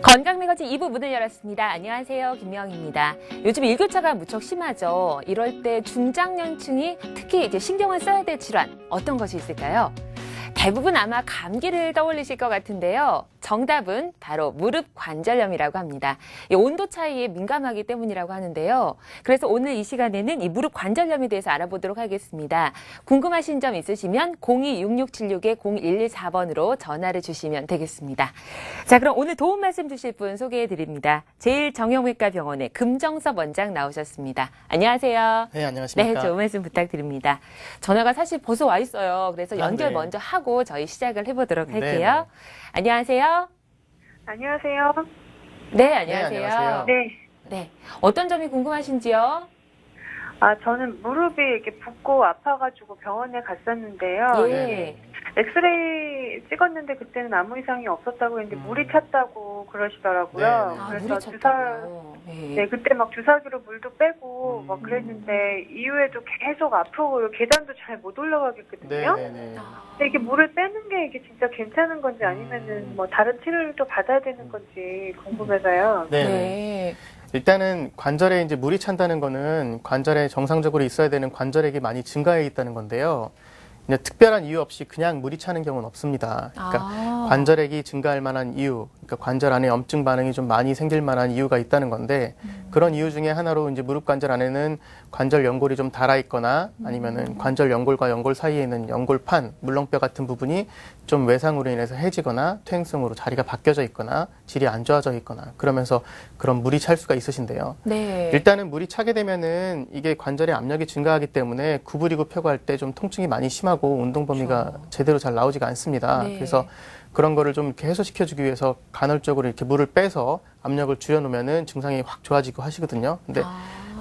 건강매거진 2부 문을 열었습니다. 안녕하세요. 김명희입니다. 요즘 일교차가 무척 심하죠. 이럴 때 중장년층이 특히 이제 신경을 써야 될 질환 어떤 것이 있을까요? 대부분 아마 감기를 떠올리실 것 같은데요. 정답은 바로 무릎 관절염이라고 합니다. 이 온도 차이에 민감하기 때문이라고 하는데요. 그래서 오늘 이 시간에는 이 무릎 관절염에 대해서 알아보도록 하겠습니다. 궁금하신 점 있으시면 02-6676-0114번으로 전화를 주시면 되겠습니다. 자, 그럼 오늘 도움 말씀 주실 분 소개해 드립니다. 제일정형외과 병원의 금정섭 원장 나오셨습니다. 안녕하세요. 네, 안녕하십니까. 네, 좋은 말씀 부탁드립니다. 전화가 사실 벌써 와 있어요. 그래서 연결 네. 먼저 하고 저희 시작을 해보도록 할게요. 네. 안녕하세요. 안녕하세요. 네, 안녕하세요. 네, 안녕하세요. 네. 네, 어떤 점이 궁금하신지요? 저는 무릎이 이렇게 붓고 아파가지고 병원에 갔었는데요. 예. 엑스레이 찍었는데 그때는 아무 이상이 없었다고 했는데 물이 찼다고 그러시더라고요. 네, 네. 물이 그래서 찼다고요. 네, 그때 막 주사기로 물도 빼고 막 그랬는데 이후에도 계속 아프고 계단도 잘 못 올라가겠거든요. 네네네. 근데 이게 물을 빼는 게 이게 진짜 괜찮은 건지 아니면은 뭐 다른 치료를 또 받아야 되는 건지 궁금해서요. 네네. 네. 일단은 관절에 이제 물이 찬다는 거는 관절에 정상적으로 있어야 되는 관절액이 많이 증가해 있다는 건데요. 이제 특별한 이유 없이 그냥 물이 차는 경우는 없습니다. 그러니까 관절액이 증가할 만한 이유, 그러니까 관절 안에 염증 반응이 좀 많이 생길 만한 이유가 있다는 건데 그런 이유 중에 하나로 이제 무릎 관절 안에는 관절 연골이 좀 닳아 있거나 아니면은 관절 연골과 연골 사이에 있는 연골판, 물렁뼈 같은 부분이 좀 외상으로 인해서 해지거나 퇴행성으로 자리가 바뀌어져 있거나 질이 안 좋아져 있거나 그러면서 그런 물이 찰 수가 있으신데요. 네. 일단은 물이 차게 되면은 이게 관절의 압력이 증가하기 때문에 구부리고 펴고 할 때 좀 통증이 많이 심하고 운동 범위가 그렇죠. 제대로 잘 나오지가 않습니다. 네. 그래서 그런 거를 좀 이렇게 해소시켜주기 위해서 간헐적으로 이렇게 물을 빼서 압력을 줄여놓으면은 증상이 확 좋아지고 하시거든요. 근데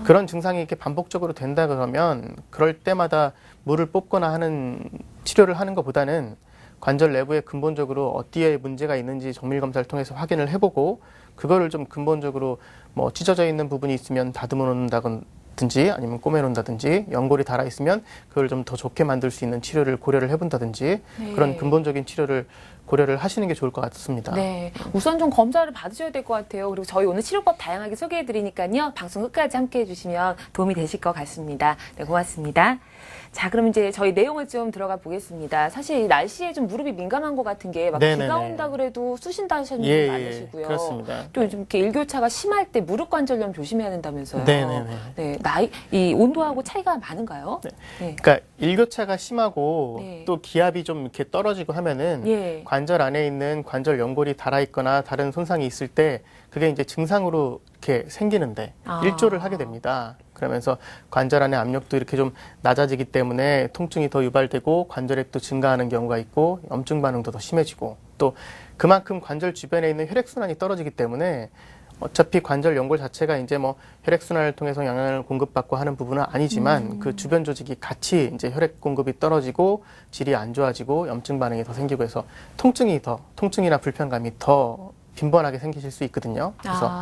그런 증상이 이렇게 반복적으로 된다 그러면 그럴 때마다 물을 뽑거나 하는 치료를 하는 것보다는 관절 내부에 근본적으로 어디에 문제가 있는지 정밀 검사를 통해서 확인을 해보고 그거를 좀 근본적으로 뭐 찢어져 있는 부분이 있으면 다듬어 놓는다든지 아니면 꼬매 놓는다든지 연골이 닳아 있으면 그걸 좀 더 좋게 만들 수 있는 치료를 고려를 해본다든지 네. 그런 근본적인 치료를 고려를 하시는 게 좋을 것 같습니다. 네. 우선 좀 검사를 받으셔야 될 것 같아요. 그리고 저희 오늘 치료법 다양하게 소개해 드리니까요. 방송 끝까지 함께 해주시면 도움이 되실 것 같습니다. 네, 고맙습니다. 자, 그럼 이제 저희 내용을 좀 들어가 보겠습니다. 사실 이 날씨에 좀 무릎이 민감한 것 같은 게 막 네네네. 비가 온다 그래도 쑤신다 하시는 분 예, 많으시고요. 그렇습니다. 또 요즘 이렇게 일교차가 심할 때 무릎 관절염 조심해야 된다면서요. 네네네. 네, 이 온도하고 차이가 많은가요? 네. 네. 그러니까 일교차가 심하고 네. 또 기압이 좀 이렇게 떨어지고 하면은 예. 관절 안에 있는 관절 연골이 닳아 있거나 다른 손상이 있을 때 그게 이제 증상으로 이렇게 생기는데 일조를 하게 됩니다. 그러면서 관절 안의 압력도 이렇게 좀 낮아지기 때문에 통증이 더 유발되고 관절액도 증가하는 경우가 있고 염증 반응도 더 심해지고 또 그만큼 관절 주변에 있는 혈액순환이 떨어지기 때문에 어차피 관절 연골 자체가 이제 뭐 혈액순환을 통해서 영양을 공급받고 하는 부분은 아니지만 그 주변 조직이 같이 이제 혈액 공급이 떨어지고 질이 안 좋아지고 염증 반응이 더 생기고 해서 통증이나 불편감이 더 빈번하게 생기실 수 있거든요. 그래서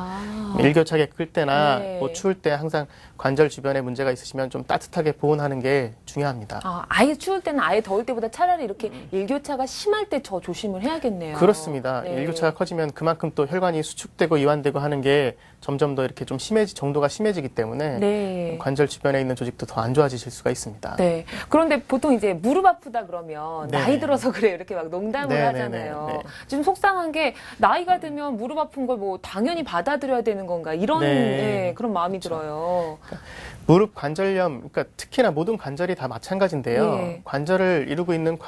일교차게 클 때나 네. 뭐 추울 때 항상 관절 주변에 문제가 있으시면 좀 따뜻하게 보온하는 게 중요합니다. 아예 추울 때는 아예 더울 때보다 차라리 이렇게 일교차가 심할 때 더 조심을 해야겠네요. 그렇습니다. 네. 일교차가 커지면 그만큼 또 혈관이 수축되고 이완되고 하는 게 점점 더 이렇게 좀 정도가 심해지기 때문에 네. 관절 주변에 있는 조직도 더 안 좋아지실 수가 있습니다. 네. 그런데 보통 이제 무릎 아프다 그러면 네. 나이 들어서 그래 이렇게 막 농담을 네, 하잖아요. 네, 네. 좀 속상한 게 나이가 들면 무릎 아픈 걸 뭐 당연히 받아들여야 되는 건가 이런 네. 그런 마음이 들어요. 무릎 관절염, 그러니까 특히나 모든 관절이 다 마찬가지인데요. 예. 관절을 이루고 있는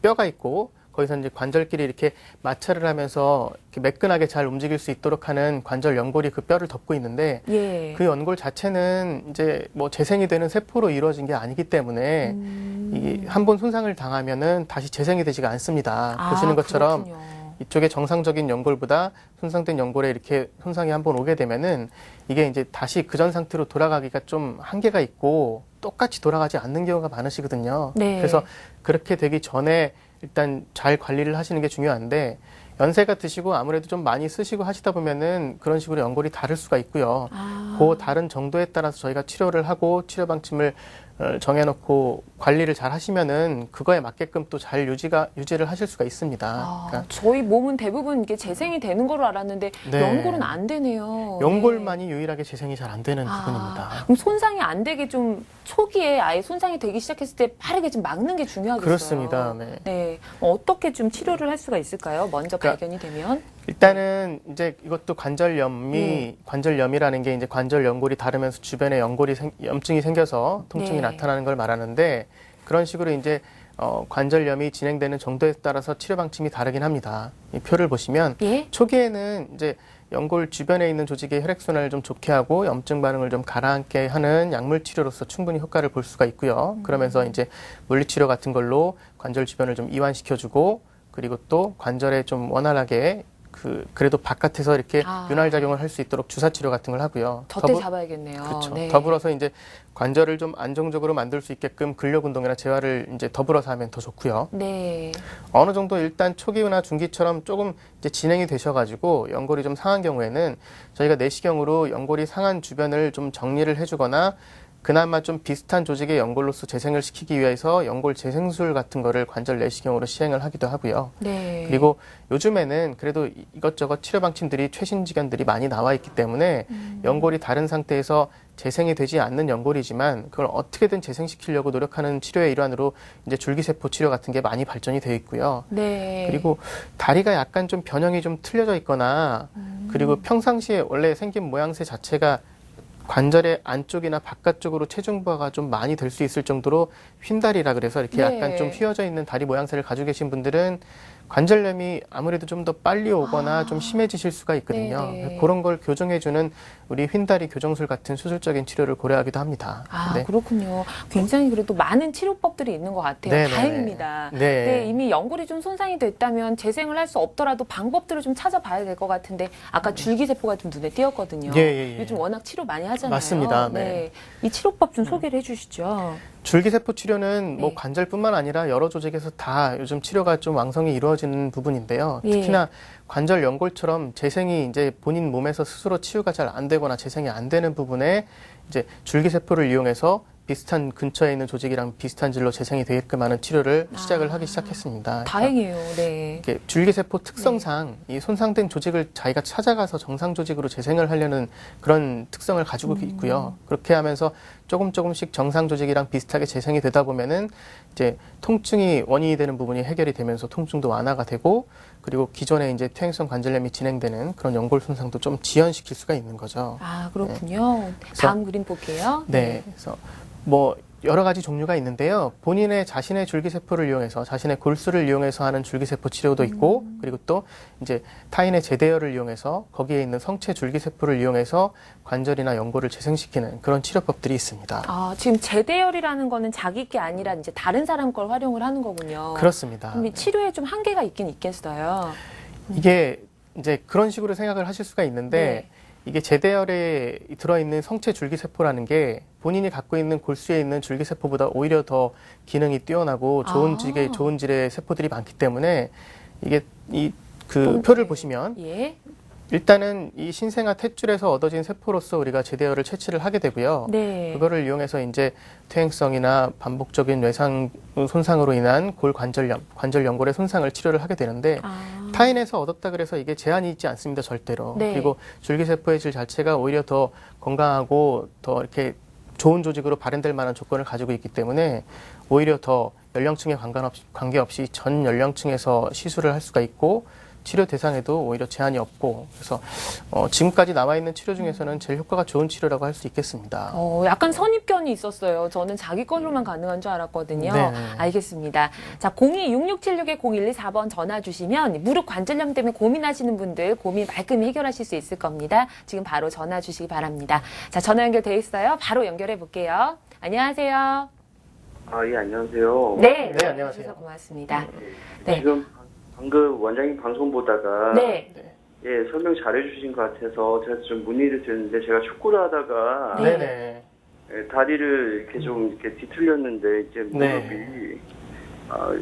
뼈가 있고 거기서 이제 관절끼리 이렇게 마찰을 하면서 이렇게 매끈하게 잘 움직일 수 있도록 하는 관절 연골이 그 뼈를 덮고 있는데 예. 그 연골 자체는 이제 뭐 재생이 되는 세포로 이루어진 게 아니기 때문에 이게 한 번 손상을 당하면은 다시 재생이 되지가 않습니다. 보시는 것처럼 그렇군요. 이쪽에 정상적인 연골보다 손상된 연골에 이렇게 손상이 한번 오게 되면은 이게 이제 다시 그전 상태로 돌아가기가 좀 한계가 있고 똑같이 돌아가지 않는 경우가 많으시거든요. 네. 그래서 그렇게 되기 전에 일단 잘 관리를 하시는 게 중요한데 연세가 드시고 아무래도 좀 많이 쓰시고 하시다 보면은 그런 식으로 연골이 다를 수가 있고요. 아. 그 다른 정도에 따라서 저희가 치료를 하고 치료 방침을 정해놓고 관리를 잘 하시면은 그거에 맞게끔 또 잘 유지를 하실 수가 있습니다. 아, 그러니까 저희 몸은 대부분 이게 재생이 되는 걸로 알았는데 네. 연골은 안 되네요. 연골만이 유일하게 재생이 잘 안 되는 아, 부분입니다. 그럼 손상이 안 되게 좀 초기에 아예 손상이 되기 시작했을 때 빠르게 좀 막는 게 중요하겠어요. 그렇습니다. 네. 네. 어떻게 좀 치료를 할 수가 있을까요? 먼저 그러니까 발견이 되면? 일단은 이제 이것도 관절염이라는 게 이제 관절 연골이 다르면서 주변에 염증이 생겨서 통증이 네. 나타나는 걸 말하는데 그런 식으로 이제 관절염이 진행되는 정도에 따라서 치료 방침이 다르긴 합니다. 이 표를 보시면 예? 초기에는 이제 연골 주변에 있는 조직의 혈액순환을 좀 좋게 하고 염증 반응을 좀 가라앉게 하는 약물 치료로서 충분히 효과를 볼 수가 있고요. 그러면서 이제 물리치료 같은 걸로 관절 주변을 좀 이완시켜주고 그리고 또 관절에 좀 원활하게 그래도 바깥에서 이렇게 윤활 작용을 할 수 있도록 주사 치료 같은 걸 하고요. 덧대 잡아야겠네요. 그렇죠. 네. 더불어서 이제 관절을 좀 안정적으로 만들 수 있게끔 근력 운동이나 재활을 이제 더불어서 하면 더 좋고요. 네. 어느 정도 일단 초기나 중기처럼 조금 이제 진행이 되셔가지고 연골이 좀 상한 경우에는 저희가 내시경으로 연골이 상한 주변을 좀 정리를 해주거나 그나마 좀 비슷한 조직의 연골로서 재생을 시키기 위해서 연골 재생술 같은 거를 관절 내시경으로 시행을 하기도 하고요. 네. 그리고 요즘에는 그래도 이것저것 치료 방침들이 최신 지견들이 많이 나와 있기 때문에 연골이 다른 상태에서 재생이 되지 않는 연골이지만 그걸 어떻게든 재생시키려고 노력하는 치료의 일환으로 이제 줄기세포 치료 같은 게 많이 발전이 되어 있고요. 네. 그리고 다리가 약간 좀 변형이 좀 틀려져 있거나 그리고 평상시에 원래 생긴 모양새 자체가 관절의 안쪽이나 바깥쪽으로 체중 부하가 좀 많이 될 수 있을 정도로 휜다리라 그래서 이렇게 네. 약간 좀 휘어져 있는 다리 모양새를 가지고 계신 분들은 관절염이 아무래도 좀 더 빨리 오거나 좀 심해지실 수가 있거든요. 네네. 그런 걸 교정해주는 우리 휜다리 교정술 같은 수술적인 치료를 고려하기도 합니다. 아, 네. 그렇군요. 굉장히 그래도 많은 치료법들이 있는 것 같아요. 네네네. 다행입니다. 네. 네, 이미 연골이 좀 손상이 됐다면 재생을 할 수 없더라도 방법들을 좀 찾아봐야 될 것 같은데 아까 줄기세포가 좀 눈에 띄었거든요. 예. 요즘 워낙 치료 많이 하잖아요. 맞습니다. 네. 이 치료법 좀 소개를 해주시죠. 줄기세포 치료는 뭐 네. 관절뿐만 아니라 여러 조직에서 다 요즘 치료가 좀 왕성히 이루어지는 부분인데요. 예. 특히나 관절 연골처럼 재생이 이제 본인 몸에서 스스로 치유가 잘 안 되거나 재생이 안 되는 부분에 이제 줄기세포를 이용해서 비슷한 근처에 있는 조직이랑 비슷한 질로 재생이 되게끔 하는 치료를 시작을 하기 시작했습니다. 다행이에요. 네. 이렇게 줄기세포 특성상 이 손상된 조직을 자기가 찾아가서 정상 조직으로 재생을 하려는 그런 특성을 가지고 있고요. 그렇게 하면서 조금씩 정상 조직이랑 비슷하게 재생이 되다 보면은 이제 통증이 원인이 되는 부분이 해결이 되면서 통증도 완화가 되고 그리고 기존에 이제 퇴행성 관절염이 진행되는 그런 연골 손상도 좀 지연시킬 수가 있는 거죠. 아, 그렇군요. 다음 그림 볼게요. 네. 그래서 뭐 여러 가지 종류가 있는데요. 본인의 자신의 줄기세포를 이용해서 자신의 골수를 이용해서 하는 줄기세포 치료도 있고 그리고 또 이제 타인의 제대혈을 이용해서 거기에 있는 성체 줄기세포를 이용해서 관절이나 연골을 재생시키는 그런 치료법들이 있습니다. 아, 지금 제대혈이라는 거는 자기 게 아니라 이제 다른 사람 걸 활용을 하는 거군요. 그렇습니다. 그럼 이 치료에 좀 한계가 있긴 있겠어요. 이게 이제 그런 식으로 생각을 하실 수가 있는데 이게 제대혈에 들어있는 성체 줄기세포라는 게 본인이 갖고 있는 골수에 있는 줄기세포보다 오히려 더 기능이 뛰어나고 좋은 질의 세포들이 많기 때문에 이게 표를 보시면 예. 일단은 이 신생아 탯줄에서 얻어진 세포로서 우리가 제대혈을 채취를 하게 되고요. 네. 그거를 이용해서 이제 퇴행성이나 반복적인 뇌상 손상으로 인한 관절 연골의 손상을 치료를 하게 되는데 타인에서 얻었다 그래서 이게 제한이 있지 않습니다, 절대로. 네. 그리고 줄기세포의 질 자체가 오히려 더 건강하고 더 이렇게 좋은 조직으로 발현될 만한 조건을 가지고 있기 때문에 오히려 더 연령층에 관계없이 전 연령층에서 시술을 할 수가 있고 치료 대상에도 오히려 제한이 없고 그래서 지금까지 나와 있는 치료 중에서는 제일 효과가 좋은 치료라고 할 수 있겠습니다. 약간 선입견이 있었어요. 저는 자기 걸로만 가능한 줄 알았거든요. 네. 알겠습니다. 자, 02-6676-0124번 전화 주시면 무릎 관절염 때문에 고민하시는 분들 고민 말끔히 해결하실 수 있을 겁니다. 지금 바로 전화 주시기 바랍니다. 자, 전화 연결돼 있어요. 바로 연결해 볼게요. 안녕하세요. 아, 예, 안녕하세요. 네, 네, 안녕하세요. 주셔서 고맙습니다. 네. 지금 방금 원장님 방송 보다가 네. 예, 설명 잘해주신 것 같아서 제가 좀 문의를 드렸는데 제가 축구를 하다가 네. 네네. 예, 다리를 이렇게 좀 이렇게 뒤틀렸는데 이제 무릎이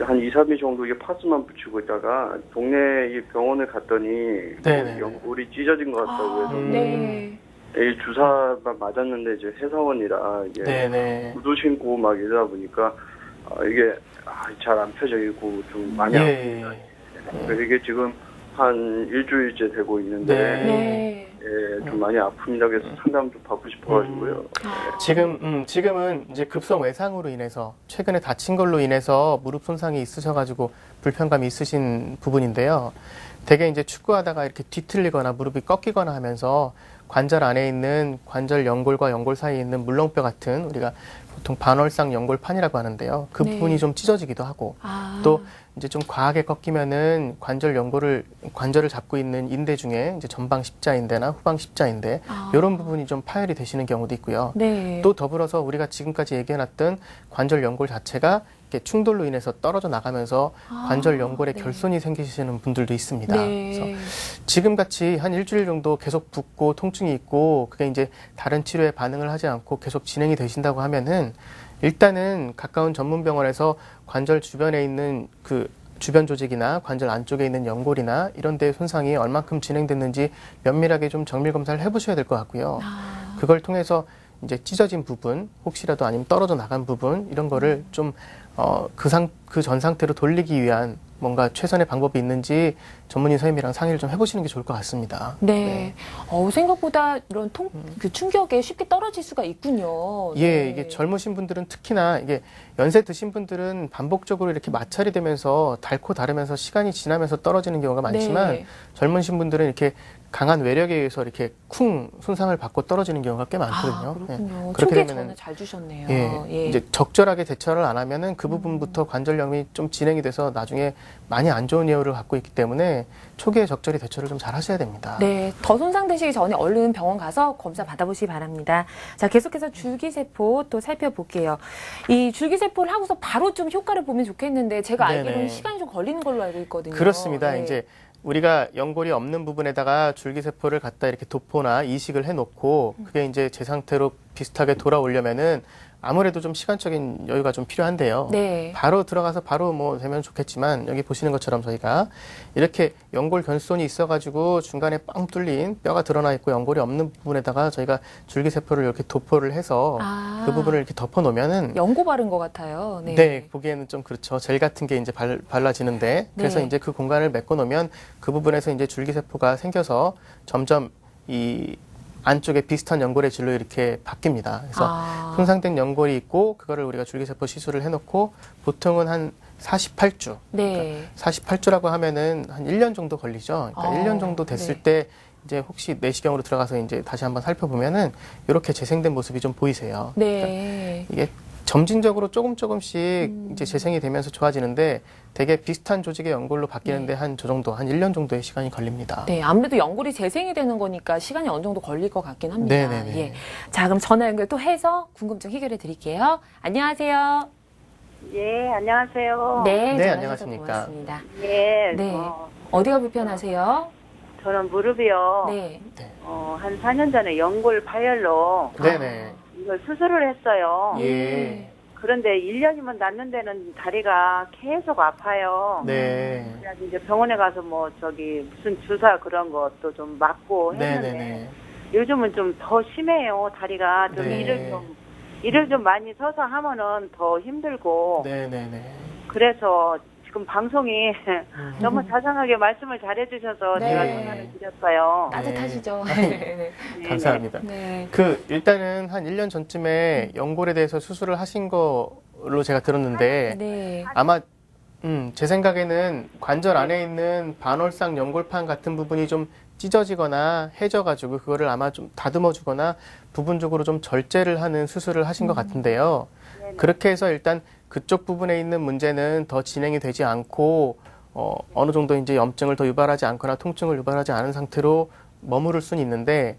한 2, 3일 정도 이게 파스만 붙이고 있다가 동네 이 병원에 갔더니 네네. 연골이 찢어진 것 같다고 해서 네. 이 주사가 맞았는데 이제 회사원이라 이게 네네. 구두 신고 막 이러다 보니까 이게 잘 안 펴져있고 좀 많이 예. 아픕니다. 그래서 이게 지금 한 일주일째 되고 있는데 네. 예, 좀 많이 아픕니다. 그래서 상담 좀 받고 싶어가지고요. 지금은 이제 급성 외상으로 인해서 최근에 다친 걸로 인해서 무릎 손상이 있으셔가지고 불편감이 있으신 부분인데요. 되게 이제 축구하다가 이렇게 뒤틀리거나 무릎이 꺾이거나 하면서 관절 안에 있는 관절 연골과 연골 사이에 있는 물렁뼈 같은 우리가 보통 반월상 연골판이라고 하는데요. 그 네. 부분이 좀 찢어지기도 하고 또 이제 좀 과하게 꺾이면은 관절을 잡고 있는 인대 중에 이제 전방 십자인대나 후방 십자인대 이런 부분이 좀 파열이 되시는 경우도 있고요. 네. 또 더불어서 우리가 지금까지 얘기해놨던 관절 연골 자체가 이렇게 충돌로 인해서 떨어져 나가면서 관절 연골에 네. 결손이 생기시는 분들도 있습니다. 네. 그래서 지금같이 한 일주일 정도 계속 붓고 통증이 있고 그게 이제 다른 치료에 반응을 하지 않고 계속 진행이 되신다고 하면은 일단은 가까운 전문 병원에서 관절 주변에 있는 그 주변 조직이나 관절 안쪽에 있는 연골이나 이런 데 손상이 얼만큼 진행됐는지 면밀하게 좀 정밀 검사를 해보셔야 될 것 같고요. 그걸 통해서 이제 찢어진 부분, 혹시라도 아니면 떨어져 나간 부분 이런 거를 좀 그 전 상태로 돌리기 위한 뭔가 최선의 방법이 있는지 전문의 선생님이랑 상의를 좀 해보시는 게 좋을 것 같습니다. 네. 생각보다 이런 그 충격에 쉽게 떨어질 수가 있군요. 예, 네. 이게 젊으신 분들은 특히나 이게 연세 드신 분들은 반복적으로 이렇게 마찰이 되면서 닳고 다르면서 시간이 지나면서 떨어지는 경우가 많지만 네. 젊으신 분들은 이렇게 강한 외력에 의해서 이렇게 쿵 손상을 받고 떨어지는 경우가 꽤 많거든요. 그렇군요. 예, 그렇게 초기에 되면은 전화 잘 주셨네요. 예, 이제 적절하게 대처를 안 하면은 그 부분부터 관절염이 좀 진행이 돼서 나중에 많이 안 좋은 예후를 갖고 있기 때문에 초기에 적절히 대처를 좀 잘 하셔야 됩니다. 네, 더 손상되시기 전에 얼른 병원 가서 검사 받아보시기 바랍니다. 자, 계속해서 줄기세포 또 살펴볼게요. 이 줄기세포를 하고서 바로 좀 효과를 보면 좋겠는데 제가 네네. 알기로는 시간이 좀 걸리는 걸로 알고 있거든요. 그렇습니다. 네. 이제 우리가 연골이 없는 부분에다가 줄기세포를 갖다 이렇게 도포나 이식을 해놓고 그게 이제 제 상태로 비슷하게 돌아오려면은 아무래도 좀 시간적인 여유가 좀 필요한데요. 네. 바로 들어가서 바로 뭐 되면 좋겠지만 여기 보시는 것처럼 저희가 이렇게 연골 견손이 있어가지고 중간에 빵 뚫린 뼈가 드러나 있고 연골이 없는 부분에다가 저희가 줄기세포를 이렇게 도포를 해서 그 부분을 이렇게 덮어 놓으면은 연고 바른 것 같아요. 네. 네, 보기에는 좀 그렇죠. 젤 같은 게 이제 발라지는데 그래서 네. 이제 그 공간을 메꿔 놓으면 그 부분에서 이제 줄기세포가 생겨서 점점 이 안쪽에 비슷한 연골의 질로 이렇게 바뀝니다. 그래서 손상된 연골이 있고 그거를 우리가 줄기세포 시술을 해놓고 보통은 한 48주. 네. 48주라고 하면은 한 1년 정도 걸리죠. 그러니까 1년 정도 됐을 네. 때 이제 혹시 내시경으로 들어가서 이제 다시 한번 살펴보면은 이렇게 재생된 모습이 좀 보이세요. 네. 이게 점진적으로 조금씩 이제 재생이 되면서 좋아지는데 되게 비슷한 조직의 연골로 바뀌는데 한 저 정도, 한 1년 정도의 시간이 걸립니다. 네, 아무래도 연골이 재생이 되는 거니까 시간이 어느 정도 걸릴 것 같긴 합니다. 네네네. 예. 자, 그럼 전화 연결 또 해서 궁금증 해결해 드릴게요. 안녕하세요. 예, 안녕하세요. 네, 네, 전화 안녕하십니까. 주셔서 고맙습니다. 예, 네. 어디가 불편하세요? 저는 무릎이요. 네. 한 4년 전에 연골 파열로 네네. 이걸 수술을 했어요. 예. 그런데 1년이면 낫는 데는 다리가 계속 아파요. 네. 그래서 이제 병원에 가서 뭐 무슨 주사 그런 것도 좀 맞고 했는데 네네네. 요즘은 좀 더 심해요. 다리가 좀 네. 일을 좀 많이 서서 하면은 더 힘들고 네네네. 그래서 지금 방송이 너무 자상하게 말씀을 잘해주셔서 네. 제가 전화를 드렸어요. 따뜻하시죠? 네. 감사합니다. 네. 일단은 한 1년 전쯤에 연골에 대해서 수술을 하신 걸로 제가 들었는데 네. 아마 제 생각에는 관절 안에 있는 반월상 연골판 같은 부분이 좀 찢어지거나 해져가지고 그거를 아마 좀 다듬어 주거나 부분적으로 좀 절제를 하는 수술을 하신 것 같은데요. 그렇게 해서 일단 그쪽 부분에 있는 문제는 더 진행이 되지 않고 어느 정도 이제 염증을 더 유발하지 않거나 통증을 유발하지 않은 상태로 머무를 수는 있는데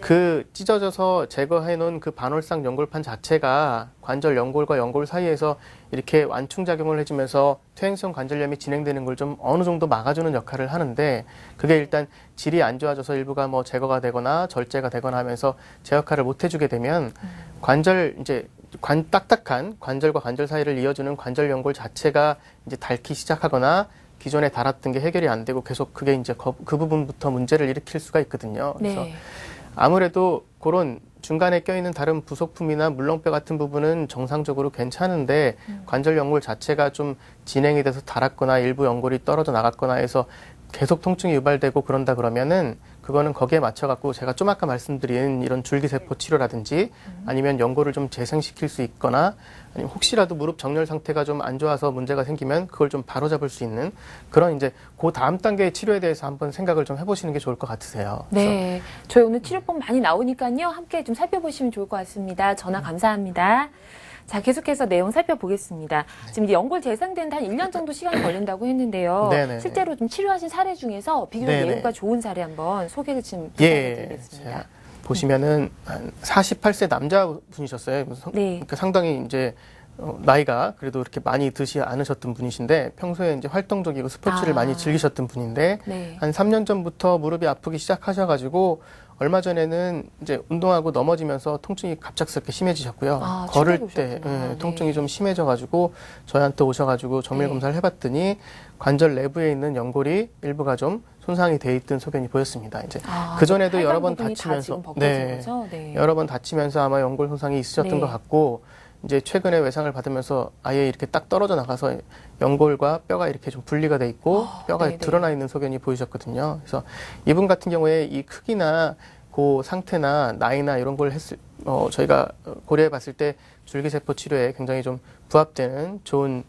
그 찢어져서 제거해 놓은 그 반월상 연골판 자체가 관절 연골과 연골 사이에서 이렇게 완충작용을 해주면서 퇴행성 관절염이 진행되는 걸 좀 어느 정도 막아주는 역할을 하는데 그게 일단 질이 안 좋아져서 일부가 뭐 제거가 되거나 절제가 되거나 하면서 제 역할을 못 해주게 되면 관절 이제 딱딱한 관절과 관절 사이를 이어주는 관절 연골 자체가 이제 닳기 시작하거나 기존에 닳았던 게 해결이 안 되고 계속 그게 이제 그 부분부터 문제를 일으킬 수가 있거든요. 그래서 네. 아무래도 그런 중간에 껴있는 다른 부속품이나 물렁뼈 같은 부분은 정상적으로 괜찮은데 관절 연골 자체가 좀 진행이 돼서 닳았거나 일부 연골이 떨어져 나갔거나 해서 계속 통증이 유발되고 그런다 그러면은 그거는 거기에 맞춰갖고 제가 좀 아까 말씀드린 이런 줄기세포 치료라든지 아니면 연골을 좀 재생시킬 수 있거나 아니면 혹시라도 무릎 정렬 상태가 좀 안 좋아서 문제가 생기면 그걸 좀 바로잡을 수 있는 그런 이제 그 다음 단계의 치료에 대해서 한번 생각을 좀 해보시는 게 좋을 것 같으세요. 네. 저희 오늘 치료법 많이 나오니까요. 함께 좀 살펴보시면 좋을 것 같습니다. 전화 감사합니다. 자, 계속해서 내용 살펴보겠습니다. 지금 이제 연골 재생되는 데 한 1년 정도 시간이 걸린다고 했는데요. 네네. 실제로 좀 치료하신 사례 중에서 비교적 네네. 예후가 좋은 사례 한번 소개를 좀 예, 부탁드리겠습니다. 제가 보시면은 한 48세 남자분이셨어요. 네. 그러니까 상당히 이제 나이가 그래도 이렇게 많이 드시 않으셨던 분이신데 평소에 이제 활동적이고 스포츠를 아. 많이 즐기셨던 분인데 네. 한 3년 전부터 무릎이 아프기 시작하셔가지고 얼마 전에는 이제 운동하고 넘어지면서 통증이 갑작스럽게 심해지셨고요. 아, 걸을 충격이 때 오셨구나. 네. 통증이 좀 심해져가지고 저희한테 오셔가지고 정밀 네. 검사를 해봤더니 관절 내부에 있는 연골이 일부가 좀 손상이 돼 있던 소견이 보였습니다. 이제 아, 그 전에도 팔관 여러 번 부분이 다 다치면서 지금 벗겨진 거죠? 네. 여러 번 다치면서 아마 연골 손상이 있으셨던 네. 것 같고 이제 최근에 외상을 받으면서 아예 이렇게 딱 떨어져 나가서 연골과 뼈가 이렇게 좀 분리가 돼 있고 뼈가 네네. 드러나 있는 소견이 보이셨거든요. 그래서 이분 같은 경우에 이 크기나 그 상태나 나이나 이런 걸 저희가 고려해 봤을 때 줄기세포 치료에 굉장히 좀 부합되는 좋은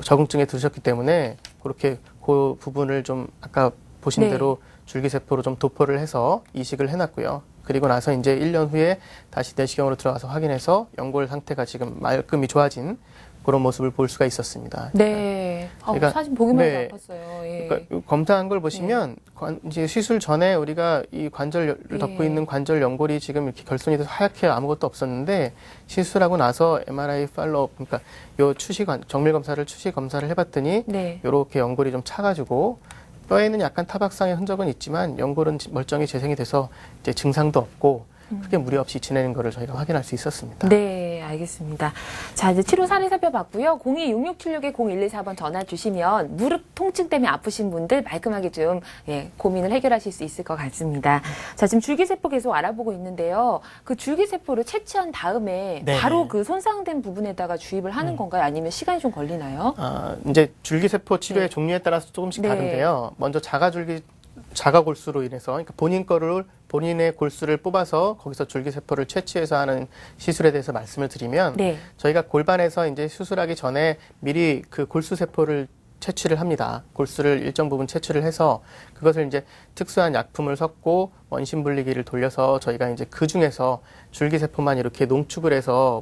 적응증에 들으셨기 때문에 그렇게 그 부분을 좀 아까 보신 네. 대로 줄기세포로 좀 도포를 해서 이식을 해놨고요. 그리고 나서 이제 1년 후에 다시 내시경으로 들어가서 확인해서 연골 상태가 지금 말끔히 좋아진 그런 모습을 볼 수가 있었습니다. 네. 그러니까 사진 보기만 네. 해도 아팠어요. 예. 그러니까 검사한 걸 보시면 이제 시술 전에 우리가 이 관절을 덮고 예. 있는 관절 연골이 지금 이렇게 결손이 돼서 하얗게 아무것도 없었는데 시술하고 나서 MRI 팔로업 그러니까 요 정밀 검사를 추시 검사를 해봤더니 네. 요렇게 연골이 좀 차가지고 뼈에는 약간 타박상의 흔적은 있지만 연골은 멀쩡히 재생이 돼서 이제 증상도 없고 크게 무리 없이 지내는 거를 저희가 확인할 수 있었습니다. 네, 알겠습니다. 자, 이제 치료 사례 살펴봤고요. 026676-0114번 전화 주시면 무릎 통증 때문에 아프신 분들 말끔하게 좀 고민을 해결하실 수 있을 것 같습니다. 자, 지금 줄기세포 계속 알아보고 있는데요. 그 줄기세포를 채취한 다음에 네네. 바로 그 손상된 부분에다가 주입을 하는 건가요? 아니면 시간이 좀 걸리나요? 이제 줄기세포 치료의 네. 종류에 따라서 조금씩 네. 다른데요. 먼저 자가골수로 인해서 그러니까 본인의 골수를 뽑아서 거기서 줄기세포를 채취해서 하는 시술에 대해서 말씀을 드리면 네. 저희가 골반에서 이제 수술하기 전에 미리 그 골수세포를 채취를 합니다. 골수를 일정 부분 채취를 해서 그것을 이제 특수한 약품을 섞고 원심 분리기를 돌려서 저희가 이제 그 중에서 줄기세포만 이렇게 농축을 해서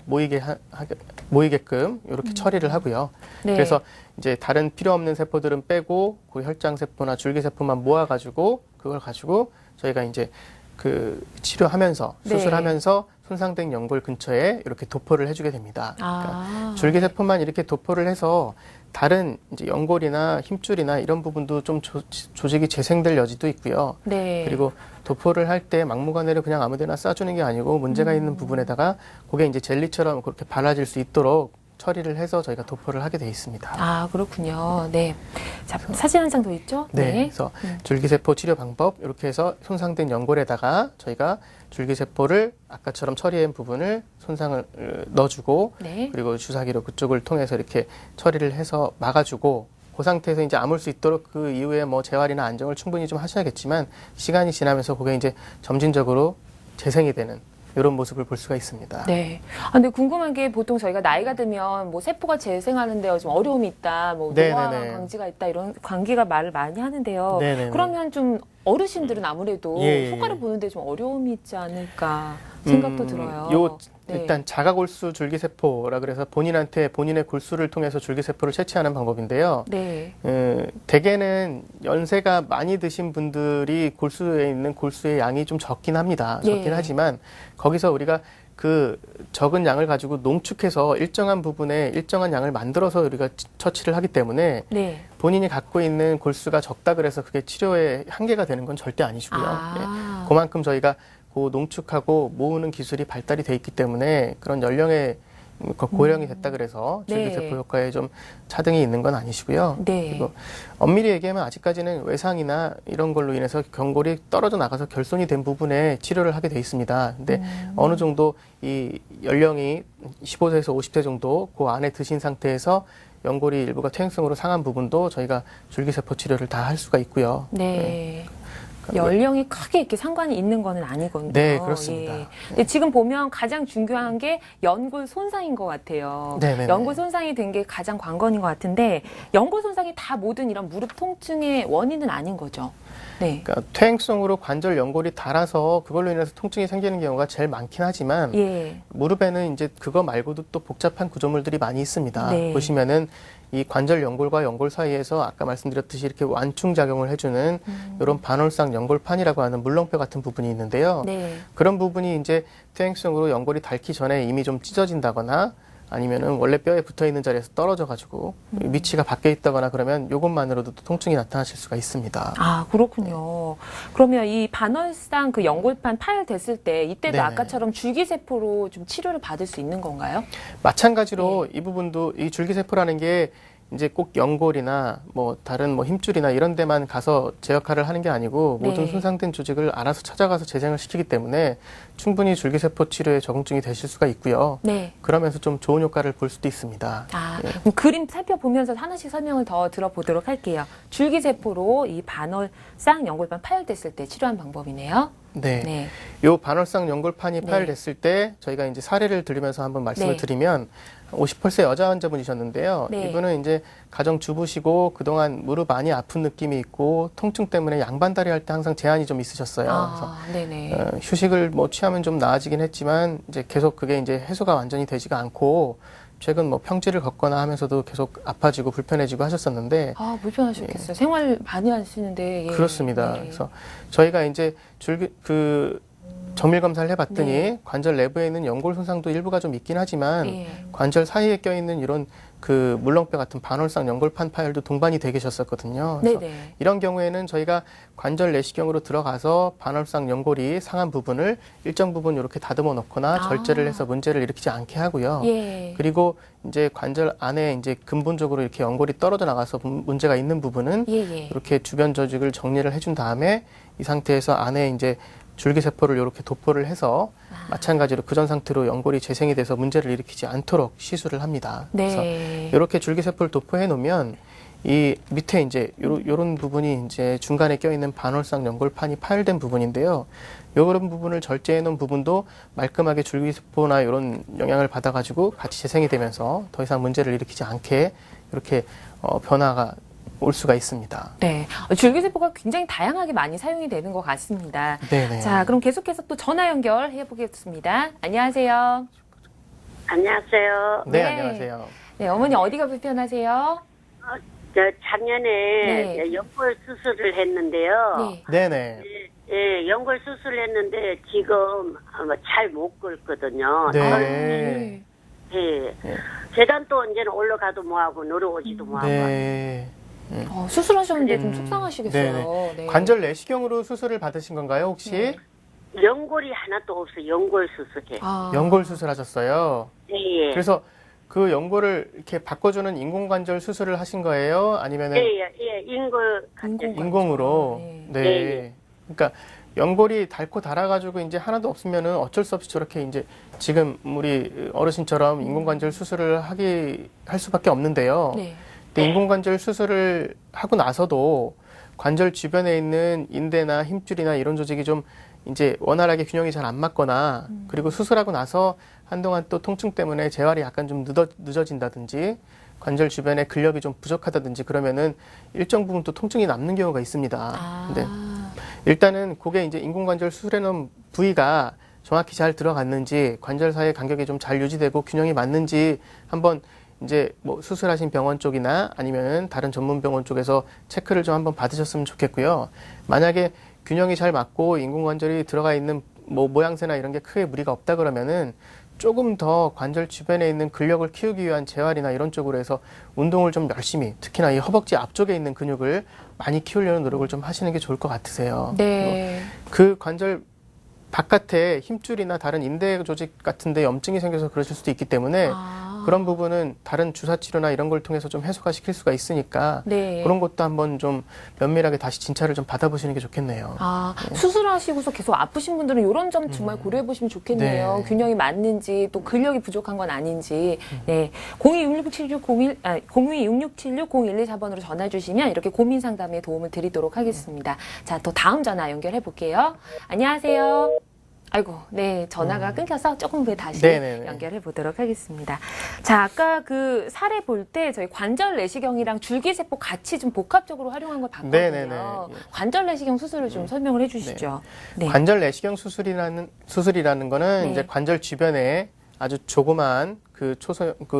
모이게끔 이렇게 처리를 하고요. 네. 그래서 이제 다른 필요 없는 세포들은 빼고 그 혈장세포나 줄기세포만 모아가지고 그걸 가지고 저희가 이제 그 치료하면서 네. 수술하면서 손상된 연골 근처에 이렇게 도포를 해주게 됩니다. 아. 줄기세포만 이렇게 도포를 해서 다른 이제 연골이나 힘줄이나 이런 부분도 좀 조직이 재생될 여지도 있고요. 네. 그리고 도포를 할 때 막무가내로 그냥 아무데나 쏴주는 게 아니고 문제가 있는 부분에다가 그게 이제 젤리처럼 그렇게 발라질 수 있도록 처리를 해서 저희가 도포를 하게 돼 있습니다. 아, 그렇군요. 네. 자, 사진 한 장 더 있죠? 네. 그래서 줄기세포 치료 방법 이렇게 해서 손상된 연골에다가 저희가 줄기세포를 아까처럼 처리한 부분을 손상을 넣어주고 네. 그리고 주사기로 그쪽을 통해서 이렇게 처리를 해서 막아주고 그 상태에서 이제 아물 수 있도록 그 이후에 뭐 재활이나 안정을 충분히 좀 하셔야겠지만 시간이 지나면서 그게 이제 점진적으로 재생이 되는 이런 모습을 볼 수가 있습니다. 네. 아, 근데 궁금한 게 보통 저희가 나이가 들면 뭐 세포가 재생하는데 좀 어려움이 있다, 뭐 노화 네네네. 관계가 있다 이런 관계가 말을 많이 하는데요. 네네네. 그러면 좀 어르신들은 아무래도 예. 효과를 보는데 좀 어려움이 있지 않을까 생각도 들어요. 네. 일단 자가골수 줄기세포라 그래서 본인한테 본인의 골수를 통해서 줄기세포를 채취하는 방법인데요. 네. 대개는 연세가 많이 드신 분들이 골수에 있는 골수의 양이 좀 적긴 합니다. 적긴 예. 하지만 거기서 우리가 그 적은 양을 가지고 농축해서 일정한 부분에 일정한 양을 만들어서 우리가 처치를 하기 때문에 네. 본인이 갖고 있는 골수가 적다 그래서 그게 치료에 한계가 되는 건 절대 아니시고요. 아. 그만큼 저희가 그 농축하고 모으는 기술이 발달이 돼 있기 때문에 그런 연령에 고령이 됐다 그래서 줄기세포 효과에 좀 차등이 있는 건 아니시고요. 네. 그리고 엄밀히 얘기하면 아직까지는 외상이나 이런 걸로 인해서 연골이 떨어져 나가서 결손이 된 부분에 치료를 하게 돼 있습니다. 근데 어느 정도 이 연령이 15세에서 50세 정도 그 안에 드신 상태에서 연골이 일부가 퇴행성으로 상한 부분도 저희가 줄기세포 치료를 다 할 수가 있고요. 네. 연령이 크게 이렇게 상관이 있는 거는 아니거든요. 네, 그렇습니다. 예. 근데 지금 보면 가장 중요한 게 연골 손상인 것 같아요. 네네네. 연골 손상이 된 게 가장 관건인 것 같은데 연골 손상이 다 모든 이런 무릎 통증의 원인은 아닌 거죠. 네. 그러니까 퇴행성으로 관절 연골이 닳아서 그걸로 인해서 통증이 생기는 경우가 제일 많긴 하지만 예. 무릎에는 이제 그거 말고도 또 복잡한 구조물들이 많이 있습니다. 네. 보시면은 이 관절 연골과 연골 사이에서 아까 말씀드렸듯이 이렇게 완충 작용을 해주는 이런 반월상 연골판이라고 하는 물렁뼈 같은 부분이 있는데요. 네. 그런 부분이 이제 퇴행성으로 연골이 닳기 전에 이미 좀 찢어진다거나 아니면은 원래 뼈에 붙어 있는 자리에서 떨어져 가지고 위치가 바뀌어 있다거나 그러면 이것만으로도 또 통증이 나타나실 수가 있습니다. 아, 그렇군요. 그러면 이 반월상 그 연골판 파열됐을 때 이때도 네네. 아까처럼 줄기세포로 좀 치료를 받을 수 있는 건가요? 마찬가지로 이 부분도 이 줄기세포라는 게 이제 꼭 연골이나 뭐 다른 뭐 힘줄이나 이런 데만 가서 제 역할을 하는 게 아니고 모든 네. 손상된 조직을 알아서 찾아가서 재생을 시키기 때문에 충분히 줄기세포 치료에 적응증이 되실 수가 있고요. 네. 그러면서 좀 좋은 효과를 볼 수도 있습니다. 아, 그럼 그림 살펴보면서 하나씩 설명을 더 들어보도록 할게요. 줄기세포로 이 반월상 연골판 파열됐을 때 치료한 방법이네요. 네. 네. 요 반월상 연골판이 네. 파열됐을 때 저희가 이제 사례를 들으면서 한번 말씀을 네. 드리면 58세 여자 환자분이셨는데요. 네. 이분은 이제 가정 주부시고 그동안 무릎 많이 아픈 느낌이 있고 통증 때문에 양반다리 할 때 항상 제한이 좀 있으셨어요. 아, 네네. 그래서 휴식을 뭐 취하면 좀 나아지긴 했지만 이제 계속 그게 이제 해소가 완전히 되지가 않고 최근 뭐 평지를 걷거나 하면서도 계속 아파지고 불편해지고 하셨었는데 아, 불편하셨겠어요. 생활 많이 하시는데. 예. 그렇습니다. 네. 그래서 저희가 이제 정밀 검사를 해봤더니 네. 관절 내부에 있는 연골 손상도 일부가 좀 있긴 하지만 예. 관절 사이에 껴있는 이런 그 물렁뼈 같은 반월상 연골판 파열도 동반이 돼 계셨었거든요. 그래서 네네. 이런 경우에는 저희가 관절 내시경으로 들어가서 반월상 연골이 상한 부분을 일정 부분 이렇게 다듬어 놓거나 아. 절제를 해서 문제를 일으키지 않게 하고요. 예. 그리고 이제 관절 안에 이제 근본적으로 이렇게 연골이 떨어져 나가서 문제가 있는 부분은 예. 이렇게 주변 조직을 정리를 해준 다음에 이 상태에서 안에 이제 줄기세포를 이렇게 도포를 해서 마찬가지로 그전 상태로 연골이 재생이 돼서 문제를 일으키지 않도록 시술을 합니다. 그래서 네. 이렇게 줄기세포를 도포해 놓으면 이 밑에 이제 요런 부분이 이제 중간에 껴있는 반월상 연골판이 파열된 부분인데요. 요런 부분을 절제해 놓은 부분도 말끔하게 줄기세포나 이런 영향을 받아가지고 같이 재생이 되면서 더 이상 문제를 일으키지 않게 이렇게 변화가 올 수가 있습니다. 네. 줄기세포가 굉장히 다양하게 많이 사용이 되는 것 같습니다. 네네. 자, 그럼 계속해서 또 전화 연결해 보겠습니다. 안녕하세요. 안녕하세요. 네, 네. 안녕하세요. 네, 어머니 어디가 불편하세요? 작년에 네. 연골 수술을 했는데요. 네. 네네. 예, 연골 수술을 했는데 지금 잘 못 긁거든요. 네. 예. 네. 계단도 언제는 올라가도 뭐하고 내려오지도 뭐하고. 네. 수술하셨는데 좀 속상하시겠어요. 네. 관절 내시경으로 수술을 받으신 건가요, 혹시? 네. 연골이 하나도 없어. 연골 수술해. 아. 연골 수술하셨어요. 예. 그래서 그 연골을 이렇게 바꿔주는 인공관절 수술을 하신 거예요? 아니면은 예. 인골 관절. 인공으로? 네. 네. 네. 그러니까 연골이 닳고 닳아가지고 이제 하나도 없으면은 어쩔 수 없이 저렇게 이제 지금 우리 어르신처럼 인공관절 수술을 할 수밖에 없는데요. 네. 근데 인공관절 수술을 하고 나서도 관절 주변에 있는 인대나 힘줄이나 이런 조직이 좀 이제 원활하게 균형이 잘 안 맞거나 그리고 수술하고 나서 한동안 또 통증 때문에 재활이 약간 좀 늦어진다든지 관절 주변에 근력이 좀 부족하다든지 그러면은 일정 부분 또 통증이 남는 경우가 있습니다. 아. 근데 일단은 그게 이제 인공관절 수술해 놓은 부위가 정확히 잘 들어갔는지 관절 사이의 간격이 좀 잘 유지되고 균형이 맞는지 한번 이제 뭐 수술하신 병원 쪽이나 아니면은 다른 전문 병원 쪽에서 체크를 좀 한번 받으셨으면 좋겠고요. 만약에 균형이 잘 맞고 인공관절이 들어가 있는 뭐 모양새나 이런 게 크게 무리가 없다 그러면은 조금 더 관절 주변에 있는 근력을 키우기 위한 재활이나 이런 쪽으로 해서 운동을 좀 열심히 특히나 이 허벅지 앞쪽에 있는 근육을 많이 키우려는 노력을 좀 하시는 게 좋을 것 같으세요. 네. 그 관절 바깥에 힘줄이나 다른 인대 조직 같은데 염증이 생겨서 그러실 수도 있기 때문에 그런 부분은 다른 주사 치료나 이런 걸 통해서 좀 해소가 시킬 수가 있으니까 네. 그런 것도 한번 좀 면밀하게 다시 진찰을 좀 받아보시는 게 좋겠네요. 수술하시고서 계속 아프신 분들은 이런 점 정말 고려해 보시면 좋겠네요. 네. 균형이 맞는지 또 근력이 부족한 건 아닌지. 네. 026676-0124번으로 전화 주시면 이렇게 고민 상담에 도움을 드리도록 하겠습니다. 자, 또 다음 전화 연결해 볼게요. 안녕하세요. 아이고, 네, 전화가 끊겨서 조금 후에 다시 네네네. 연결해 보도록 하겠습니다. 자, 아까 그 사례 볼 때 저희 관절 내시경이랑 줄기세포 같이 좀 복합적으로 활용한 걸 봤거든요. 네네네. 관절 내시경 수술을 좀 설명을 해주시죠. 네. 관절 내시경 수술이라는 거는 네. 이제 관절 주변에 아주 조그만 그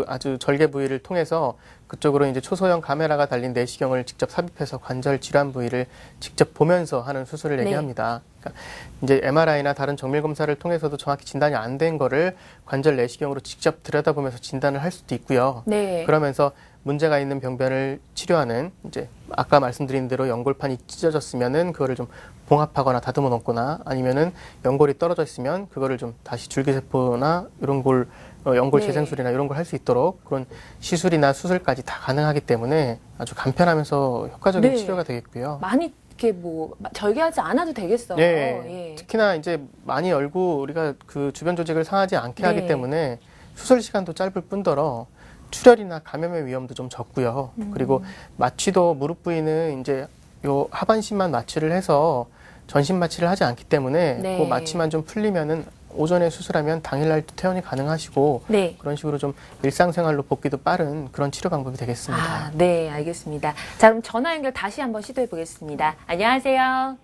아주 절개 부위를 통해서 그쪽으로 이제 초소형 카메라가 달린 내시경을 직접 삽입해서 관절 질환 부위를 직접 보면서 하는 수술을 네. 얘기합니다. 그러니까 이제 MRI나 다른 정밀 검사를 통해서도 정확히 진단이 안 된 거를 관절 내시경으로 직접 들여다보면서 진단을 할 수도 있고요. 네. 그러면서 문제가 있는 병변을 치료하는 이제 아까 말씀드린 대로 연골판이 찢어졌으면은 그거를 좀 봉합하거나 다듬어 놓거나 아니면은 연골이 떨어져 있으면 그거를 좀 다시 줄기세포나 이런 걸 연골 네. 재생술이나 이런 걸 할 수 있도록 그런 시술이나 수술까지 다 가능하기 때문에 아주 간편하면서 효과적인 네. 치료가 되겠고요. 많이 이렇게 뭐 절개하지 않아도 되겠어요. 예. 예. 특히나 이제 많이 열고 우리가 그 주변 조직을 상하지 않게 네. 하기 때문에 수술 시간도 짧을 뿐더러 출혈이나 감염의 위험도 좀 적고요. 그리고 마취도 무릎 부위는 이제 요 하반신만 마취를 해서 전신 마취를 하지 않기 때문에 네. 그 마취만 좀 풀리면은 오전에 수술하면 당일날 또 퇴원이 가능하시고 네. 그런 식으로 좀 일상생활로 복귀도 빠른 그런 치료 방법이 되겠습니다. 아, 네, 알겠습니다. 자, 그럼 전화 연결 다시 한번 시도해 보겠습니다. 안녕하세요.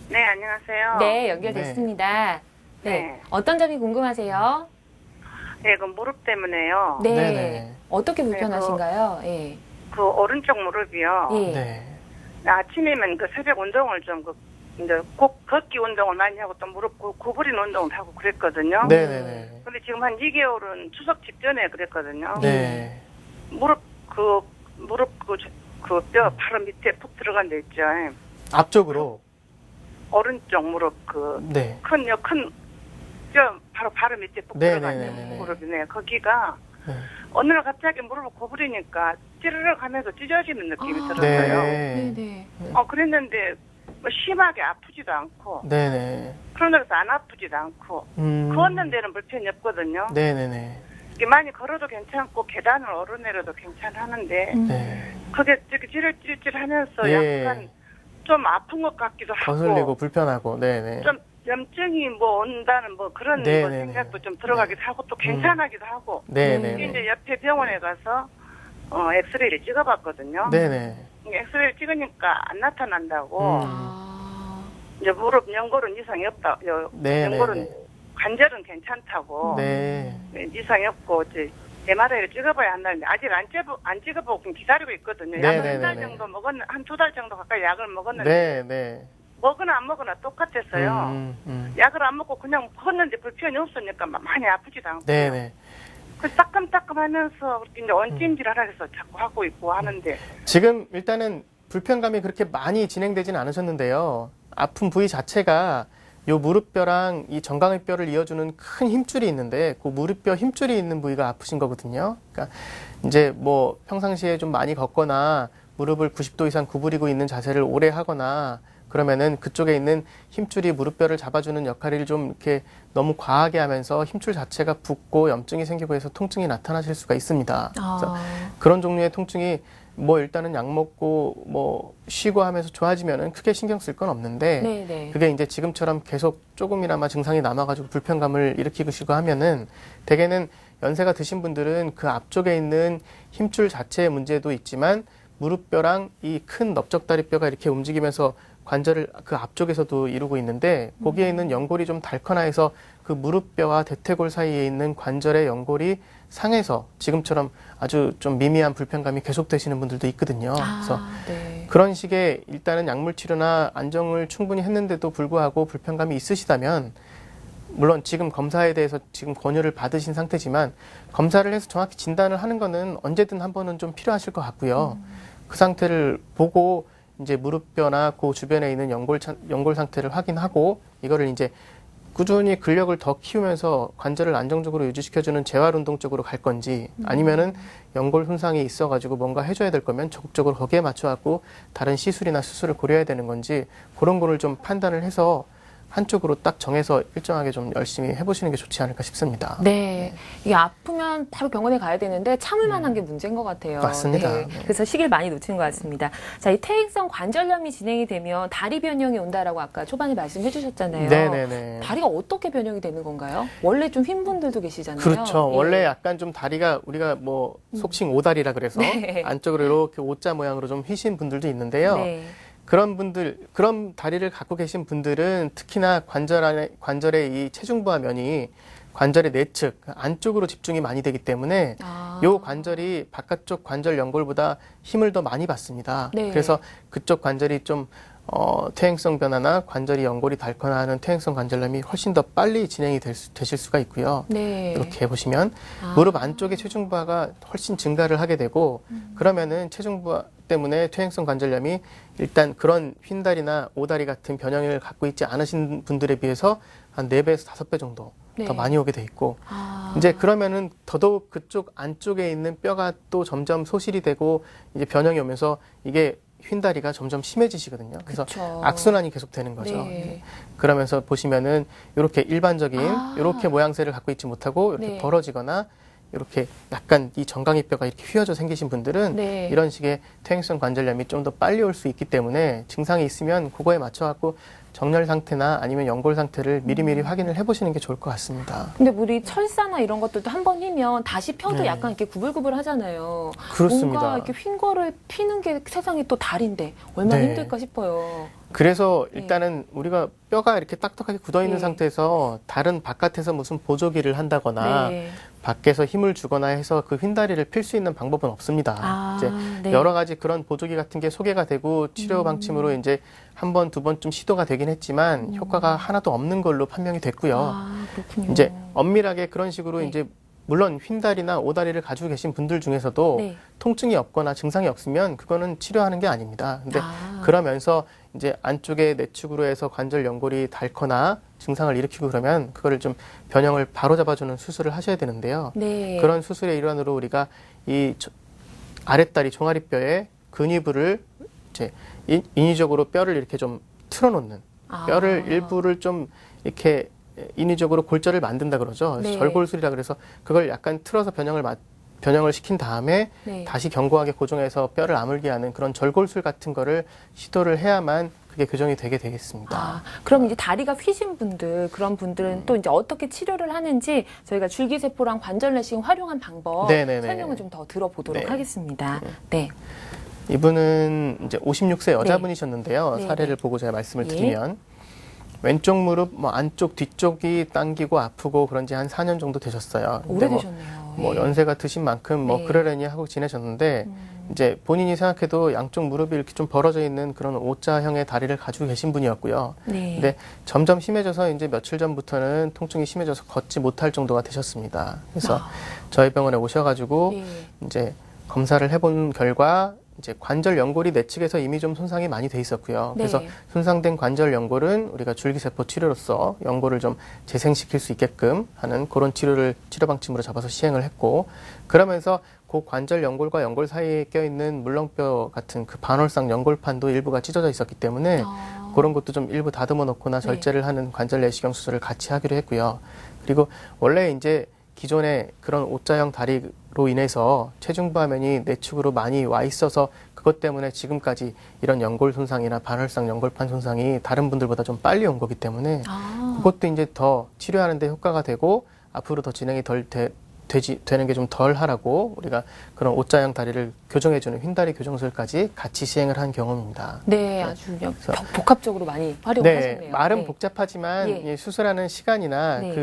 네, 안녕하세요. 네, 연결됐습니다. 네. 네. 어떤 점이 궁금하세요? 네, 그 무릎 때문에요. 네. 네네. 어떻게 불편하신가요? 예. 그 오른쪽 무릎이요. 예. 네. 아침이면 그 새벽 운동을 좀 이제 걷기 운동을 많이 하고 또 무릎 구부리는 운동을 하고 그랬거든요. 네네네. 근데 지금 한 2개월은 추석 직전에 그랬거든요. 네. 무릎 그 뼈 바로 밑에 푹 들어간 데 있죠. 앞쪽으로. 오른쪽 무릎 네. 큰 뼈 바로 밑에 푹 들어간 네네네네. 무릎이네. 거기가 네. 어느 날 갑자기 무릎을 구부리니까 찌르륵 하면서 찢어지는 느낌이 아. 들었어요. 네. 네. 그랬는데 뭐 심하게 아프지도 않고 네네. 그러면서 안 아프지도 않고 걷는 데는 불편이 없거든요. 네네네. 이게 많이 걸어도 괜찮고 계단을 오르내려도 괜찮하는데 네. 그게 저기 찌릿찌릿하면서 예. 약간 좀 아픈 것 같기도 하고 거슬리고 불편하고. 네네. 좀 염증이 뭐 온다는 뭐 그런 뭐 네네네. 생각도 좀 들어가기도 하고 또 괜찮아기도 하고 네네네. 이제 옆에 병원에 가서 엑스레이를 찍어봤거든요. 네네. 엑스레이를 찍으니까 안 나타난다고 아. 이제 무릎 연골은 이상이 없다. 네네네. 연골은 관절은 괜찮다고 네. 이상이 없고 이제 MRI를 찍어봐야 한다는데 아직 안 찍어보고 기다리고 있거든요. 네네네네. 약을 한 달 정도 한 2달 정도 가까이 약을 먹었는데 네네. 먹으나 안 먹으나 똑같았어요. 약을 안 먹고 그냥 걷는데 불편이 없으니까 많이 아프지도 않고. 네네. 그 따끔따끔하면서 이제 원찜질하라해서 자꾸 하고 있고 하는데. 지금 일단은 불편감이 그렇게 많이 진행되지는 않으셨는데요. 아픈 부위 자체가 요 무릎뼈랑 이 정강이 뼈를 이어주는 큰 힘줄이 있는데 그 무릎뼈 힘줄이 있는 부위가 아프신 거거든요. 그러니까 이제 뭐 평상시에 좀 많이 걷거나 무릎을 90도 이상 구부리고 있는 자세를 오래 하거나 그러면은 그쪽에 있는 힘줄이 무릎뼈를 잡아주는 역할을 좀 이렇게 너무 과하게 하면서 힘줄 자체가 붓고 염증이 생기고 해서 통증이 나타나실 수가 있습니다. 그래서 그런 종류의 통증이 뭐 일단은 약 먹고 뭐 쉬고 하면서 좋아지면은 크게 신경 쓸 건 없는데 네네. 그게 이제 지금처럼 계속 조금이나마 증상이 남아가지고 불편감을 일으키시고 하면은 대개는 연세가 드신 분들은 그 앞쪽에 있는 힘줄 자체의 문제도 있지만 무릎뼈랑 이 큰 넓적다리뼈가 이렇게 움직이면서 관절을 그 앞쪽에서도 이루고 있는데 거기에 있는 연골이 좀 닳거나 해서 그 무릎뼈와 대퇴골 사이에 있는 관절의 연골이 상해서 지금처럼 아주 좀 미미한 불편감이 계속되시는 분들도 있거든요. 그래서 네. 그런 식의 일단은 약물 치료나 안정을 충분히 했는데도 불구하고 불편감이 있으시다면 물론 지금 검사에 대해서 지금 권유를 받으신 상태지만 검사를 해서 정확히 진단을 하는 거는 언제든 한 번은 좀 필요하실 것 같고요. 그 상태를 보고 이제 무릎뼈나 그 주변에 있는 연골 상태를 확인하고 이거를 이제 꾸준히 근력을 더 키우면서 관절을 안정적으로 유지시켜주는 재활 운동 쪽으로 갈 건지 아니면은 연골 손상이 있어가지고 뭔가 해줘야 될 거면 적극적으로 거기에 맞춰갖고 다른 시술이나 수술을 고려해야 되는 건지 그런 거를 좀 판단을 해서 한쪽으로 딱 정해서 일정하게 좀 열심히 해보시는 게 좋지 않을까 싶습니다. 네. 이게 아프면 바로 병원에 가야 되는데 참을 만한 게 문제인 것 같아요. 맞습니다. 네. 그래서 시기를 많이 놓치는 것 같습니다. 자, 이 퇴행성 관절염이 진행이 되면 다리 변형이 온다라고 아까 초반에 말씀해 주셨잖아요. 네네네. 다리가 어떻게 변형이 되는 건가요? 원래 좀 흰 분들도 계시잖아요. 그렇죠. 예. 원래 약간 좀 다리가 우리가 뭐 속칭 오다리라 그래서 네. 안쪽으로 이렇게 O자 모양으로 좀 휘신 분들도 있는데요. 네. 그런 분들, 그런 다리를 갖고 계신 분들은 특히나 관절의 이 체중부하 면이 관절의 내측, 안쪽으로 집중이 많이 되기 때문에 요 관절이 바깥쪽 관절 연골보다 힘을 더 많이 받습니다. 네. 그래서 그쪽 관절이 좀 퇴행성 변화나 관절이 연골이 닳거나 하는 퇴행성 관절염이 훨씬 더 빨리 진행이 되실 수가 있고요. 네. 이렇게 보시면 무릎 안쪽의 체중부하가 훨씬 증가를 하게 되고 그러면은 체중부하 때문에 퇴행성 관절염이 일단 그런 휜다리나 오다리 같은 변형을 갖고 있지 않으신 분들에 비해서 한 4배에서 5배 정도 네. 더 많이 오게 돼 있고 이제 그러면은 더더욱 그쪽 안쪽에 있는 뼈가 또 점점 소실이 되고 이제 변형이 오면서 이게 휜다리가 점점 심해지시거든요. 그래서 그쵸. 악순환이 계속 되는 거죠. 네. 그러면서 보시면은 이렇게 일반적인 이렇게 모양새를 갖고 있지 못하고 이렇게 네. 벌어지거나 이렇게 약간 이 정강이 뼈가 이렇게 휘어져 생기신 분들은 네. 이런 식의 퇴행성 관절염이 좀 더 빨리 올 수 있기 때문에 증상이 있으면 그거에 맞춰갖고 정렬 상태나 아니면 연골 상태를 미리미리 확인을 해보시는 게 좋을 것 같습니다. 근데 우리 철사나 이런 것들도 한 번 휘면 다시 펴도 네. 약간 이렇게 구불구불 하잖아요. 그렇습니다. 뭔가 이렇게 휜 거를 피는 게 세상에 또 다리인데 얼마나 네. 힘들까 싶어요. 그래서 일단은 우리가 뼈가 이렇게 딱딱하게 굳어 있는 네. 상태에서 다른 바깥에서 무슨 보조기를 한다거나 네. 밖에서 힘을 주거나 해서 그 휜다리를 필 수 있는 방법은 없습니다. 이제 네. 여러 가지 그런 보조기 같은 게 소개가 되고 치료 방침으로 이제 한 번, 두 번쯤 시도가 되긴 했지만 효과가 하나도 없는 걸로 판명이 됐고요. 그렇군요. 이제 엄밀하게 그런 식으로 네. 이제 물론 휜다리나 오다리를 가지고 계신 분들 중에서도 네. 통증이 없거나 증상이 없으면 그거는 치료하는 게 아닙니다. 근데 아. 그러면서 이제 안쪽에 내측으로 해서 관절 연골이 닳거나 증상을 일으키고 그러면 그거를 좀 변형을 바로 잡아주는 수술을 하셔야 되는데요. 네. 그런 수술의 일환으로 우리가 이 아랫다리 종아리뼈에 근위부를 이제 인위적으로 뼈를 이렇게 좀 틀어놓는 뼈를 일부를 좀 이렇게 인위적으로 골절을 만든다 그러죠. 네. 절골술이라 그래서 그걸 약간 틀어서 변형을 시킨 다음에 네. 다시 견고하게 고정해서 뼈를 아물게 하는 그런 절골술 같은 거를 시도를 해야만 그게 교정이 되게 되겠습니다. 그럼 이제 다리가 휘신 분들, 그런 분들은 또 이제 어떻게 치료를 하는지 저희가 줄기세포랑 관절 내시경 활용한 방법 네네네. 설명을 좀 더 들어보도록 네. 하겠습니다. 네. 이분은 이제 56세 여자분이셨는데요. 네. 사례를 보고 제가 말씀을 예. 드리면 왼쪽 무릎 뭐 안쪽 뒤쪽이 당기고 아프고 그런 지 한 4년 정도 되셨어요. 근데 오래되셨네요. 뭐 예. 연세가 드신 만큼 뭐 네. 그러려니 하고 지내셨는데 이제 본인이 생각해도 양쪽 무릎이 이렇게 좀 벌어져 있는 그런 O자형의 다리를 가지고 계신 분이었고요. 네. 근데 점점 심해져서 이제 며칠 전부터는 통증이 심해져서 걷지 못할 정도가 되셨습니다. 그래서 저희 병원에 오셔가지고 네. 이제 검사를 해본 결과 이제 관절 연골이 내측에서 이미 좀 손상이 많이 돼 있었고요. 그래서 네. 손상된 관절 연골은 우리가 줄기세포 치료로서 연골을 좀 재생시킬 수 있게끔 하는 그런 치료 방침으로 잡아서 시행을 했고, 그러면서 그 관절 연골과 연골 사이에 껴있는 물렁뼈 같은 그 반월상 연골판도 일부가 찢어져 있었기 때문에 그런 것도 좀 일부 다듬어 놓거나 절제를 하는 관절 내시경 수술을 같이 하기로 했고요. 그리고 원래 이제 기존에 그런 O자형 다리로 인해서 체중부하면이 내측으로 많이 와 있어서 그것 때문에 지금까지 이런 연골 손상이나 반월상 연골판 손상이 다른 분들보다 좀 빨리 온 거기 때문에 그것도 이제 더 치료하는 데 효과가 되고 앞으로 더 진행이 되는 게 좀 덜 하라고 우리가 그런 O자형 다리를 교정해주는 휜다리 교정술까지 같이 시행을 한 경험입니다. 네, 아주 그냥 복합적으로 많이 활용하셨네요. 네, 말은 네. 복잡하지만 예. 이 수술하는 시간이나 네.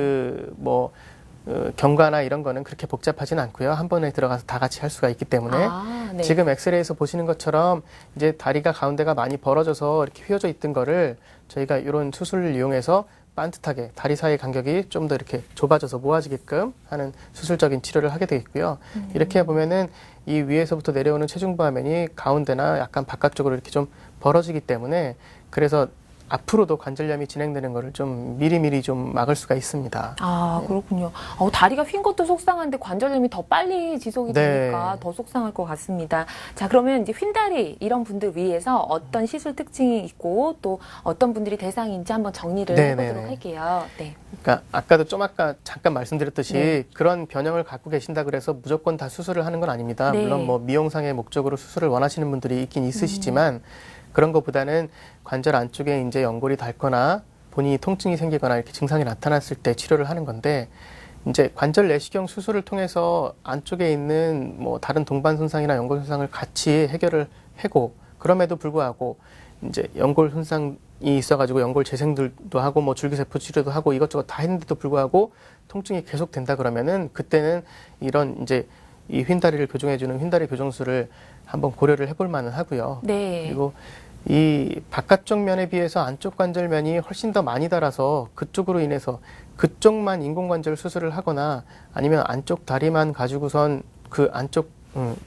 경과나 이런 거는 그렇게 복잡하진 않고요. 한 번에 들어가서 다 같이 할 수가 있기 때문에 네. 지금 엑스레이에서 보시는 것처럼 이제 다리가 가운데가 많이 벌어져서 이렇게 휘어져 있던 거를 저희가 이런 수술을 이용해서 반듯하게 다리 사이 간격이 좀 더 이렇게 좁아져서 모아지게끔 하는 수술적인 치료를 하게 되겠고요. 이렇게 보면은 이 위에서부터 내려오는 체중부하면이 가운데나 약간 바깥쪽으로 이렇게 좀 벌어지기 때문에 그래서 앞으로도 관절염이 진행되는 것을 좀 미리미리 좀 막을 수가 있습니다. 아, 그렇군요. 다리가 휜 것도 속상한데 관절염이 더 빨리 지속이 네. 되니까 더 속상할 것 같습니다. 자, 그러면 이제 휜다리 이런 분들 위해서 어떤 시술 특징이 있고 또 어떤 분들이 대상인지 한번 정리를 네, 해보도록 네, 네. 할게요. 네. 그러니까 아까도 아까 잠깐 말씀드렸듯이 네. 그런 변형을 갖고 계신다 그래서 무조건 다 수술을 하는 건 아닙니다. 네. 물론 뭐 미용상의 목적으로 수술을 원하시는 분들이 있긴 있으시지만 그런 것보다는 관절 안쪽에 이제 연골이 닳거나 본인이 통증이 생기거나 이렇게 증상이 나타났을 때 치료를 하는 건데 이제 관절 내시경 수술을 통해서 안쪽에 있는 뭐 다른 동반 손상이나 연골 손상을 같이 해결을 하고 그럼에도 불구하고 이제 연골 손상이 있어가지고 연골 재생들도 하고 뭐 줄기세포 치료도 하고 이것저것 다 했는데도 불구하고 통증이 계속 된다 그러면은 그때는 이런 이제 이 휜다리를 교정해주는 휜다리 교정술을 한번 고려를 해볼 만은 하고요. 네. 그리고 이 바깥쪽 면에 비해서 안쪽 관절면이 훨씬 더 많이 닳아서 그쪽으로 인해서 그쪽만 인공관절 수술을 하거나 아니면 안쪽 다리만 가지고선 그 안쪽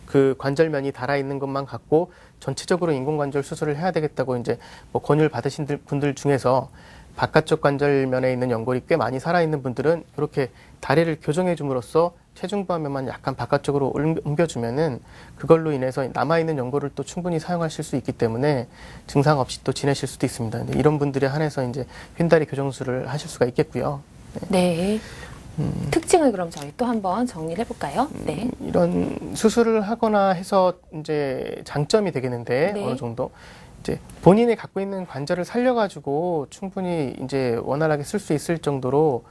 그 관절면이 닳아 있는 것만 갖고 전체적으로 인공관절 수술을 해야 되겠다고 이제 뭐 권유를 받으신 분들 중에서 바깥쪽 관절면에 있는 연골이 꽤 많이 살아있는 분들은 이렇게 다리를 교정해 줌으로써 체중부하면만 약간 바깥쪽으로 옮겨주면은 그걸로 인해서 남아있는 연골을 또 충분히 사용하실 수 있기 때문에 증상 없이 또 지내실 수도 있습니다. 근데 이런 분들에 한해서 이제 휜다리 교정술을 하실 수가 있겠고요. 네. 특징을 그럼 저희 또 한번 정리를 해볼까요? 네. 이런 수술을 하거나 해서 이제 장점이 되겠는데 네. 어느 정도 이제 본인이 갖고 있는 관절을 살려가지고 충분히 이제 원활하게 쓸 수 있을 정도로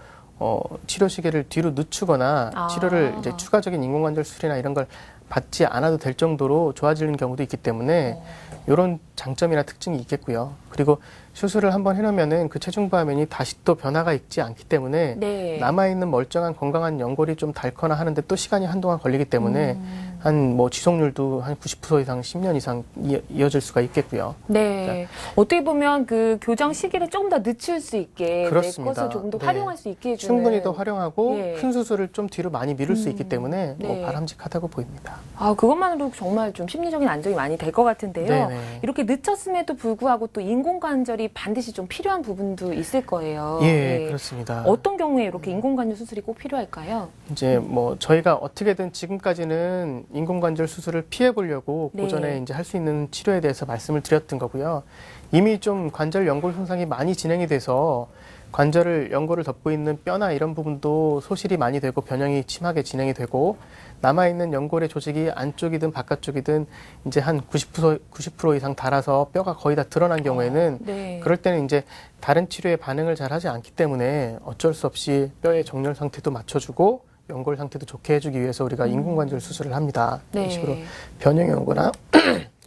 치료 시기를 뒤로 늦추거나 치료를 이제 추가적인 인공관절 수술이나 이런 걸 받지 않아도 될 정도로 좋아지는 경우도 있기 때문에 이런 장점이나 특징이 있겠고요. 그리고 수술을 한번 해놓으면은 그 체중부하면이 다시 또 변화가 있지 않기 때문에 네. 남아있는 멀쩡한 건강한 연골이 좀 닳거나 하는데 또 시간이 한동안 걸리기 때문에 한 뭐 지속률도 한 90% 이상 10년 이상 이어질 수가 있겠고요. 네. 어떻게 보면 그 교정 시기를 조금 더 늦출 수 있게 그렇습니다. 내 것을 조금 더 네. 활용할 수 있게 해주는. 충분히 더 활용하고 예. 큰 수술을 좀 뒤로 많이 미룰 수 있기 때문에 네. 뭐 바람직하다고 보입니다. 아, 그것만으로도 정말 좀 심리적인 안정이 많이 될 것 같은데요. 네네. 이렇게 늦췄음에도 불구하고 또 인공관절이 반드시 좀 필요한 부분도 있을 거예요. 예, 네. 그렇습니다. 어떤 경우에 이렇게 인공관절 수술이 꼭 필요할까요? 이제 뭐 저희가 어떻게든 지금까지는 인공관절 수술을 피해 보려고 네. 고전에 이제 할 수 있는 치료에 대해서 말씀을 드렸던 거고요. 이미 좀 관절 연골 손상이 많이 진행이 돼서 관절을 연골을 덮고 있는 뼈나 이런 부분도 소실이 많이 되고 변형이 심하게 진행이 되고 남아 있는 연골의 조직이 안쪽이든 바깥쪽이든 이제 한 90% 이상 닳아서 뼈가 거의 다 드러난 경우에는 네. 그럴 때는 이제 다른 치료에 반응을 잘 하지 않기 때문에 어쩔 수 없이 뼈의 정렬 상태도 맞춰주고 연골 상태도 좋게 해주기 위해서 우리가 인공관절 수술을 합니다. 네. 이런 식으로 변형이 오거나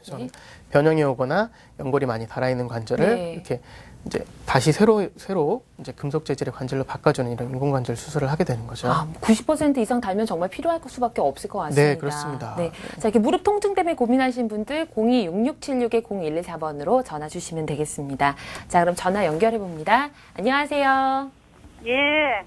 죄송합니다. 변형이 오거나 연골이 많이 닳아있는 관절을 네. 이렇게 이제 다시 새로 이제 금속 재질의 관절로 바꿔주는 이런 인공관절 수술을 하게 되는 거죠. 90% 이상 달면 정말 필요할 수밖에 없을 것 같습니다. 네, 그렇습니다. 네. 자, 이렇게 무릎 통증 때문에 고민하신 분들 026676-0114번으로 전화 주시면 되겠습니다. 자, 그럼 전화 연결해 봅니다. 안녕하세요. 예,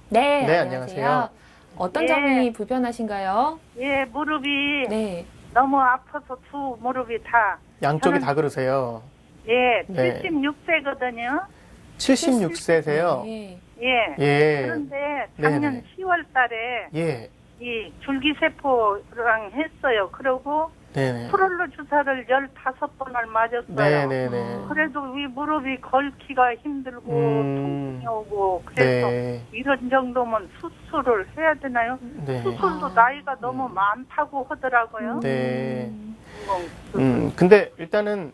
네, 네, 안녕하세요. 어떤 예. 점이 불편하신가요? 예, 무릎이 네. 너무 아파서 두 무릎이 다. 양쪽이 저는- 다 그러세요. 예, 네. 76세거든요. 76세세요. 네. 예. 예. 그런데 작년 네네. 10월 달에 예. 이 줄기세포랑 했어요. 그리고 네네. 프롤로 주사를 15번을 맞았어요. 네네네. 그래도 이 무릎이 걸기가 힘들고 통증이 오고 그래서 네. 이런 정도면 수술을 해야 되나요? 네. 수술도 나이가 너무 많다고 하더라고요. 네. 수술. 근데 일단은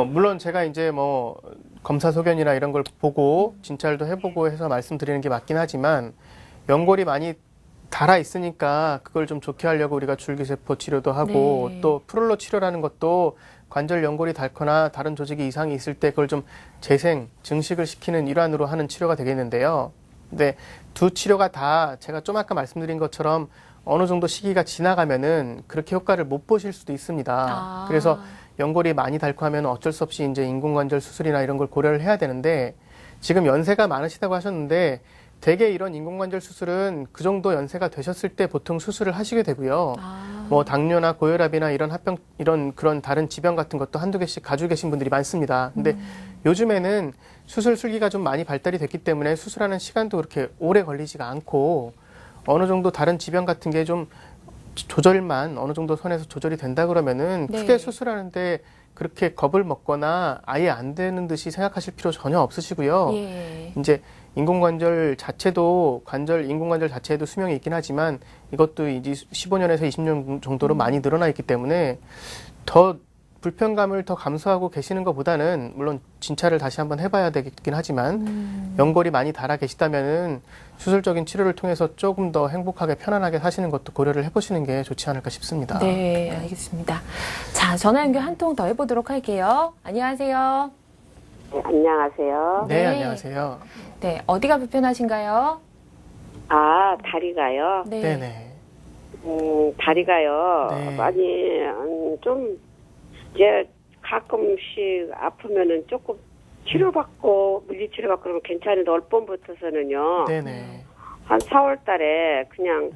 물론 제가 이제 뭐 검사 소견이나 이런 걸 보고 진찰도 해보고 해서 말씀드리는 게 맞긴 하지만 연골이 많이 닳아 있으니까 그걸 좀 좋게 하려고 우리가 줄기세포 치료도 하고 네. 또 프롤로 치료라는 것도 관절 연골이 닳거나 다른 조직이 이상이 있을 때 그걸 좀 재생, 증식을 시키는 일환으로 하는 치료가 되겠는데요. 근데 두 치료가 다 제가 좀 아까 말씀드린 것처럼 어느 정도 시기가 지나가면은 그렇게 효과를 못 보실 수도 있습니다. 그래서 연골이 많이 닳고 하면 어쩔 수 없이 이제 인공관절 수술이나 이런 걸 고려를 해야 되는데 지금 연세가 많으시다고 하셨는데 대개 이런 인공관절 수술은 그 정도 연세가 되셨을 때 보통 수술을 하시게 되고요. 뭐 당뇨나 고혈압이나 이런 그런 다른 지병 같은 것도 한두 개씩 가지고 계신 분들이 많습니다. 근데 요즘에는 수술 술기가 좀 많이 발달이 됐기 때문에 수술하는 시간도 그렇게 오래 걸리지가 않고 어느 정도 다른 질병 같은 게 좀 조절만 어느 정도 선에서 조절이 된다 그러면은 네. 크게 수술하는데 그렇게 겁을 먹거나 아예 안 되는 듯이 생각하실 필요 전혀 없으시고요. 예. 이제 인공관절 자체에도 수명이 있긴 하지만 이것도 이제 15년에서 20년 정도로 많이 늘어나 있기 때문에 더 불편감을 더 감수하고 계시는 것보다는 물론 진찰을 다시 한번 해봐야 되긴 하지만 연골이 많이 닳아 계시다면은 수술적인 치료를 통해서 조금 더 행복하게 편안하게 사시는 것도 고려를 해보시는 게 좋지 않을까 싶습니다. 네, 알겠습니다. 자, 전화 연결 한 통 더 해보도록 할게요. 안녕하세요. 네, 안녕하세요. 네, 네. 안녕하세요. 네, 어디가 불편하신가요? 아, 다리가요? 네. 네네. 다리가요. 네. 많이, 좀, 이제 가끔씩 아프면은 조금 치료받고, 물리치료받고 그러면 괜찮은데, 얼뻔부터서는요. 네네. 한 4월 달에 그냥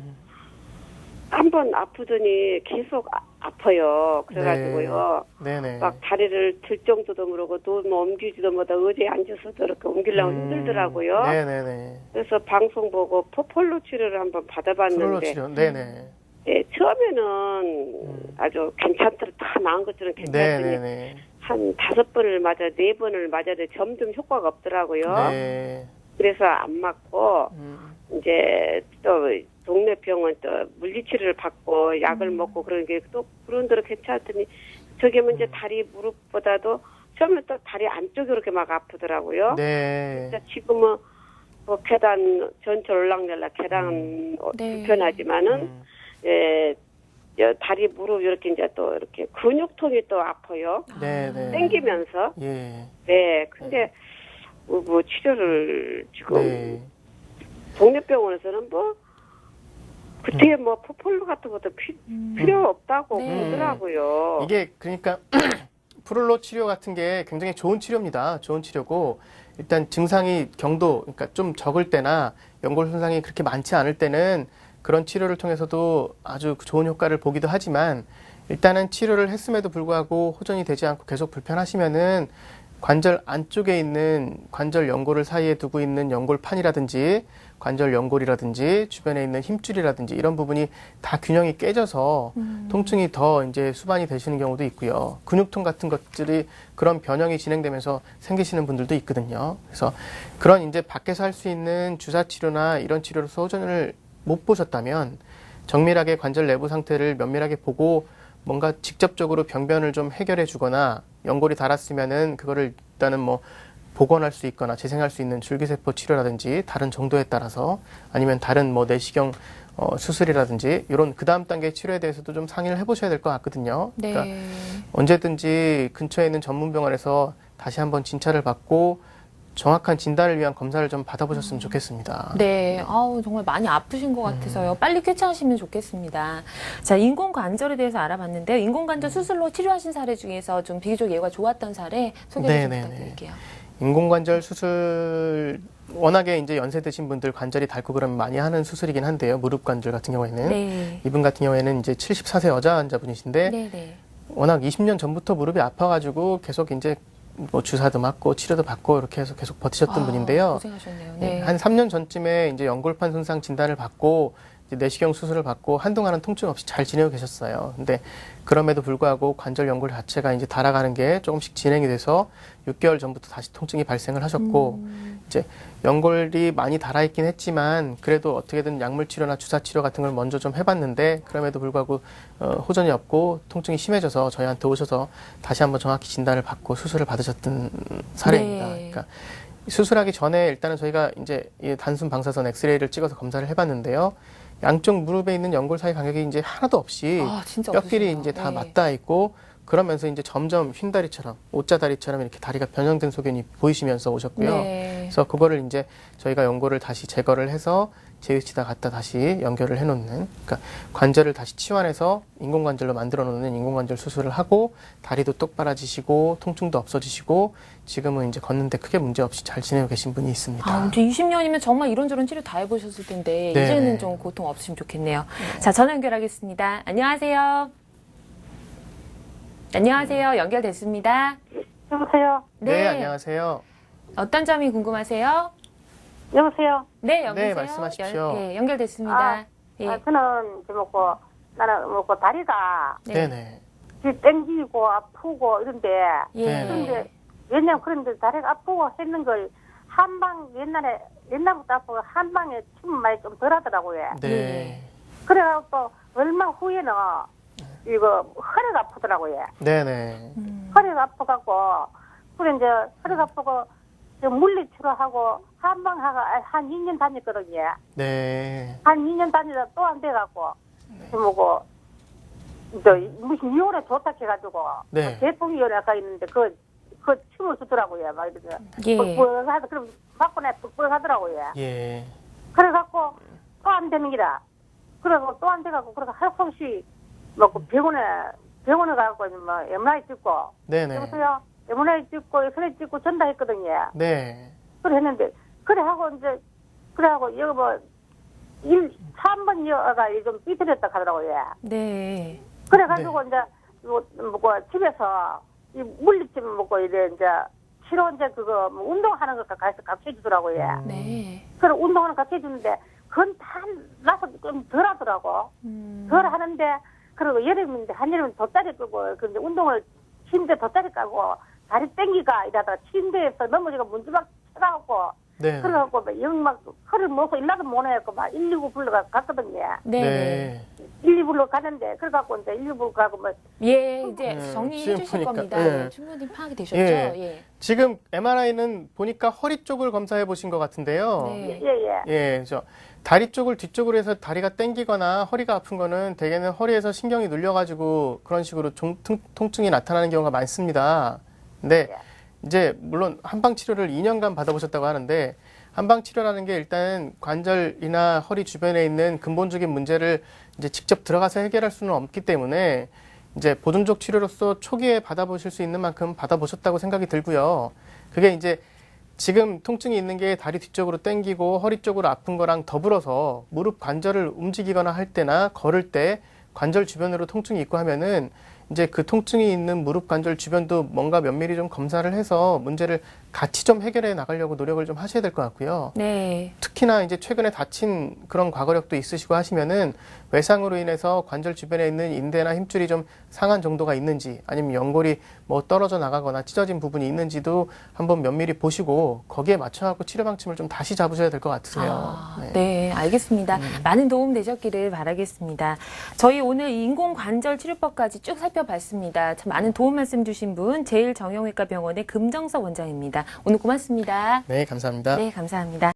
한 번 아프더니 계속 아파요. 그래가지고요. 네네. 막 다리를 들 정도도 모르고 뭐 옮기지도 못하고 의자에 앉아서도 이렇게 옮기려고 힘들더라고요. 네네네. 그래서 방송 보고 포폴로 치료를 한번 프롤로 받아봤는데 치료. 네네. 예, 처음에는 아주 괜찮더라 다 나은 것처럼 괜찮더니 네네네. 한 5번을 맞아 4번을 맞아도 점점 효과가 없더라고요. 네. 그래서 안 맞고 이제 또 동네 병원 또 물리치료를 받고 약을 먹고 그런 게 또 그런 대로 괜찮더니 저게 이제 다리 무릎보다도 처음에 또 다리 안쪽이 그렇게 막 아프더라고요. 네. 진짜 지금은 뭐 계단 전철 올락내락 계단 네. 불편하지만은 예, 다리 무릎 이렇게 이제 또 이렇게 근육통이 또 아파요. 네네. 땡기면서. 예. 네, 근데 뭐 치료를 지금 네. 동네 병원에서는 뭐 그때 뭐 포폴로 같은 것도 필요 없다고 네. 그러더라고요. 이게 그러니까 프롤로 치료 같은 게 굉장히 좋은 치료입니다. 좋은 치료고 일단 증상이 경도 그러니까 좀 적을 때나 연골 손상이 그렇게 많지 않을 때는 그런 치료를 통해서도 아주 좋은 효과를 보기도 하지만 일단은 치료를 했음에도 불구하고 호전이 되지 않고 계속 불편하시면은 관절 안쪽에 있는 관절 연골을 사이에 두고 있는 연골판이라든지 관절 연골이라든지 주변에 있는 힘줄이라든지 이런 부분이 다 균형이 깨져서 통증이 더 이제 수반이 되시는 경우도 있고요. 근육통 같은 것들이 그런 변형이 진행되면서 생기시는 분들도 있거든요. 그래서 그런 이제 밖에서 할 수 있는 주사 치료나 이런 치료로서 호전을 못 보셨다면 정밀하게 관절 내부 상태를 면밀하게 보고 뭔가 직접적으로 병변을 좀 해결해 주거나 연골이 닳았으면은 그거를 일단은 뭐 복원할 수 있거나 재생할 수 있는 줄기세포 치료라든지 다른 정도에 따라서 아니면 다른 뭐 내시경 수술이라든지 이런 그 다음 단계 치료에 대해서도 좀 상의를 해보셔야 될 것 같거든요. 네. 그러니까 언제든지 근처에 있는 전문 병원에서 다시 한번 진찰을 받고 정확한 진단을 위한 검사를 좀 받아보셨으면 좋겠습니다. 네, 아우 정말 많이 아프신 것 같아서요. 빨리 쾌차하시면 좋겠습니다. 자, 인공관절에 대해서 알아봤는데요. 인공관절 수술로 치료하신 사례 중에서 좀 비교적 예가 좋았던 사례 소개 좀 네네네. 부탁드릴게요. 인공관절 수술 워낙에 이제 연세 드신 분들 관절이 닳고 그러면 많이 하는 수술이긴 한데요. 무릎 관절 같은 경우에는 네. 이분 같은 경우에는 이제 74세 여자 환자분이신데 네네. 워낙 20년 전부터 무릎이 아파가지고 계속 이제 뭐 주사도 맞고 치료도 받고 이렇게 해서 계속 버티셨던 분인데요. 고생하셨네요. 네, 네. 한 3년 전쯤에 이제 연골판 손상 진단을 받고 이제 내시경 수술을 받고 한동안은 통증 없이 잘 지내고 계셨어요. 근데 그럼에도 불구하고 관절 연골 자체가 이제 달아가는 게 조금씩 진행이 돼서 6개월 전부터 다시 통증이 발생을 하셨고 이제 연골이 많이 달아있긴 했지만 그래도 어떻게든 약물 치료나 주사 치료 같은 걸 먼저 좀 해봤는데 그럼에도 불구하고 호전이 없고 통증이 심해져서 저희한테 오셔서 다시 한번 정확히 진단을 받고 수술을 받으셨던 사례입니다. 네. 그러니까 수술하기 전에 일단은 저희가 이제 이 단순 방사선 엑스레이를 찍어서 검사를 해봤는데요. 양쪽 무릎에 있는 연골 사이 간격이 이제 하나도 없이 진짜 뼈끼리 없으시네요. 이제 다 네. 맞닿아 있고 그러면서 이제 점점 휜다리처럼 옷자다리처럼 이렇게 다리가 변형된 소견이 보이시면서 오셨고요. 네. 그래서 그거를 이제 저희가 연골을 다시 제거를 해서 제휴치다 갖다 다시 연결을 해놓는, 그러니까 관절을 다시 치환해서 인공관절로 만들어 놓는 인공관절 수술을 하고 다리도 똑바라지시고 통증도 없어지시고 지금은 이제 걷는데 크게 문제 없이 잘 지내고 계신 분이 있습니다. 이제 20년이면 정말 이런저런 치료 다 해보셨을 텐데 네. 이제는 좀 고통 없으면 좋겠네요. 자, 전화 연결하겠습니다. 안녕하세요. 안녕하세요. 연결됐습니다. 여보세요? 네, 안녕하세요. 어떤 점이 궁금하세요? 여보세요? 네, 여보세요. 네, 말씀하십시오. 연결됐습니다. 예. 저는 나는 다리가 네. 네네. 땡기고 아프고 이런데, 예. 그런데, 왜냐면 그런데 다리가 아프고 했는 걸 옛날부터 아프고 한방에 침 많이 좀 덜 하더라고요. 네. 그래갖고 또 얼마 후에는 이거 허리가 아프더라고요. 네네. 허리가 아파갖고, 그래 이제 허리가 아프고, 물리치료하고 한방하고 한 2년 다녔거든요. 네. 한 2년 다니다 또 안 돼갖고, 무슨 이혼에 좋다 해가지고, 네. 대통령이가 있는데, 그 춤을 추더라고요. 막 이렇게. 예. 그럼 받고 내 뻑뻑 하더라고요. 예. 그래갖고, 또 안 되는 기라. 그래갖고 또 안 돼갖고, 그래서 할 수 없이, 병원에 가갖고, MRI 찍고, 네네. 여보세요? MRI 찍고, 엑스레이 찍고 전달했거든요. 네. 그래 했는데, 그래 하고 여기 3번 여가 좀 삐뚤었다 하더라고요. 네. 그래가지고 이제 집에서 이 물리침 먹고 이제 치료 그거 운동하는 거 가서 같이 해주더라고요. 네. 그래 운동하는 거 같이 해주는데 그건 다 나서 좀 덜하더라고. 덜 하는데 그리고 여름인데 한여름 돗자리 끄고 그 이제 운동을 침대 돗자리 까고 다리 땡기가 이러다가 침대에서 넘어지고 문지막 쳐가고 네. 그래갖고 막 허리를 먹고 일나도 못 해갖고 막 119 불러갔거든요. 네. 네. 119로 가는데 그래갖고 이제 119 가고 예, 이제 네, 정리해 지금 주실 보니까, 겁니다. 예. 예, 충분히 파악이 되셨죠? 예. 예. 지금 MRI는 보니까 허리 쪽을 검사해 보신 것 같은데요. 네. 예예. 예, 다리 쪽을 뒤쪽으로 해서 다리가 땡기거나 허리가 아픈 거는 대개는 허리에서 신경이 눌려가지고 그런 식으로 통증이 나타나는 경우가 많습니다. 근데 이제 물론 한방 치료를 2년간 받아보셨다고 하는데 한방 치료라는 게 일단 관절이나 허리 주변에 있는 근본적인 문제를 이제 직접 들어가서 해결할 수는 없기 때문에 이제 보존적 치료로서 초기에 받아보실 수 있는 만큼 받아보셨다고 생각이 들고요. 그게 이제 지금 통증이 있는 게 다리 뒤쪽으로 당기고 허리 쪽으로 아픈 거랑 더불어서 무릎 관절을 움직이거나 할 때나 걸을 때 관절 주변으로 통증이 있고 하면은 이제 그 통증이 있는 무릎 관절 주변도 뭔가 면밀히 좀 검사를 해서 문제를 같이 좀 해결해 나가려고 노력을 좀 하셔야 될 것 같고요. 네. 특히나 이제 최근에 다친 그런 과거력도 있으시고 하시면은 외상으로 인해서 관절 주변에 있는 인대나 힘줄이 좀 상한 정도가 있는지 아니면 연골이 뭐 떨어져 나가거나 찢어진 부분이 있는지도 한번 면밀히 보시고 거기에 맞춰갖고 치료 방침을 좀 다시 잡으셔야 될 것 같으세요. 네, 알겠습니다. 많은 도움 되셨기를 바라겠습니다. 저희 오늘 인공관절 치료법까지 쭉 살펴봤습니다. 참 많은 도움 말씀 주신 분 제일정형외과 병원의 금정석 원장입니다. 오늘 고맙습니다. 네, 감사합니다. 네, 감사합니다.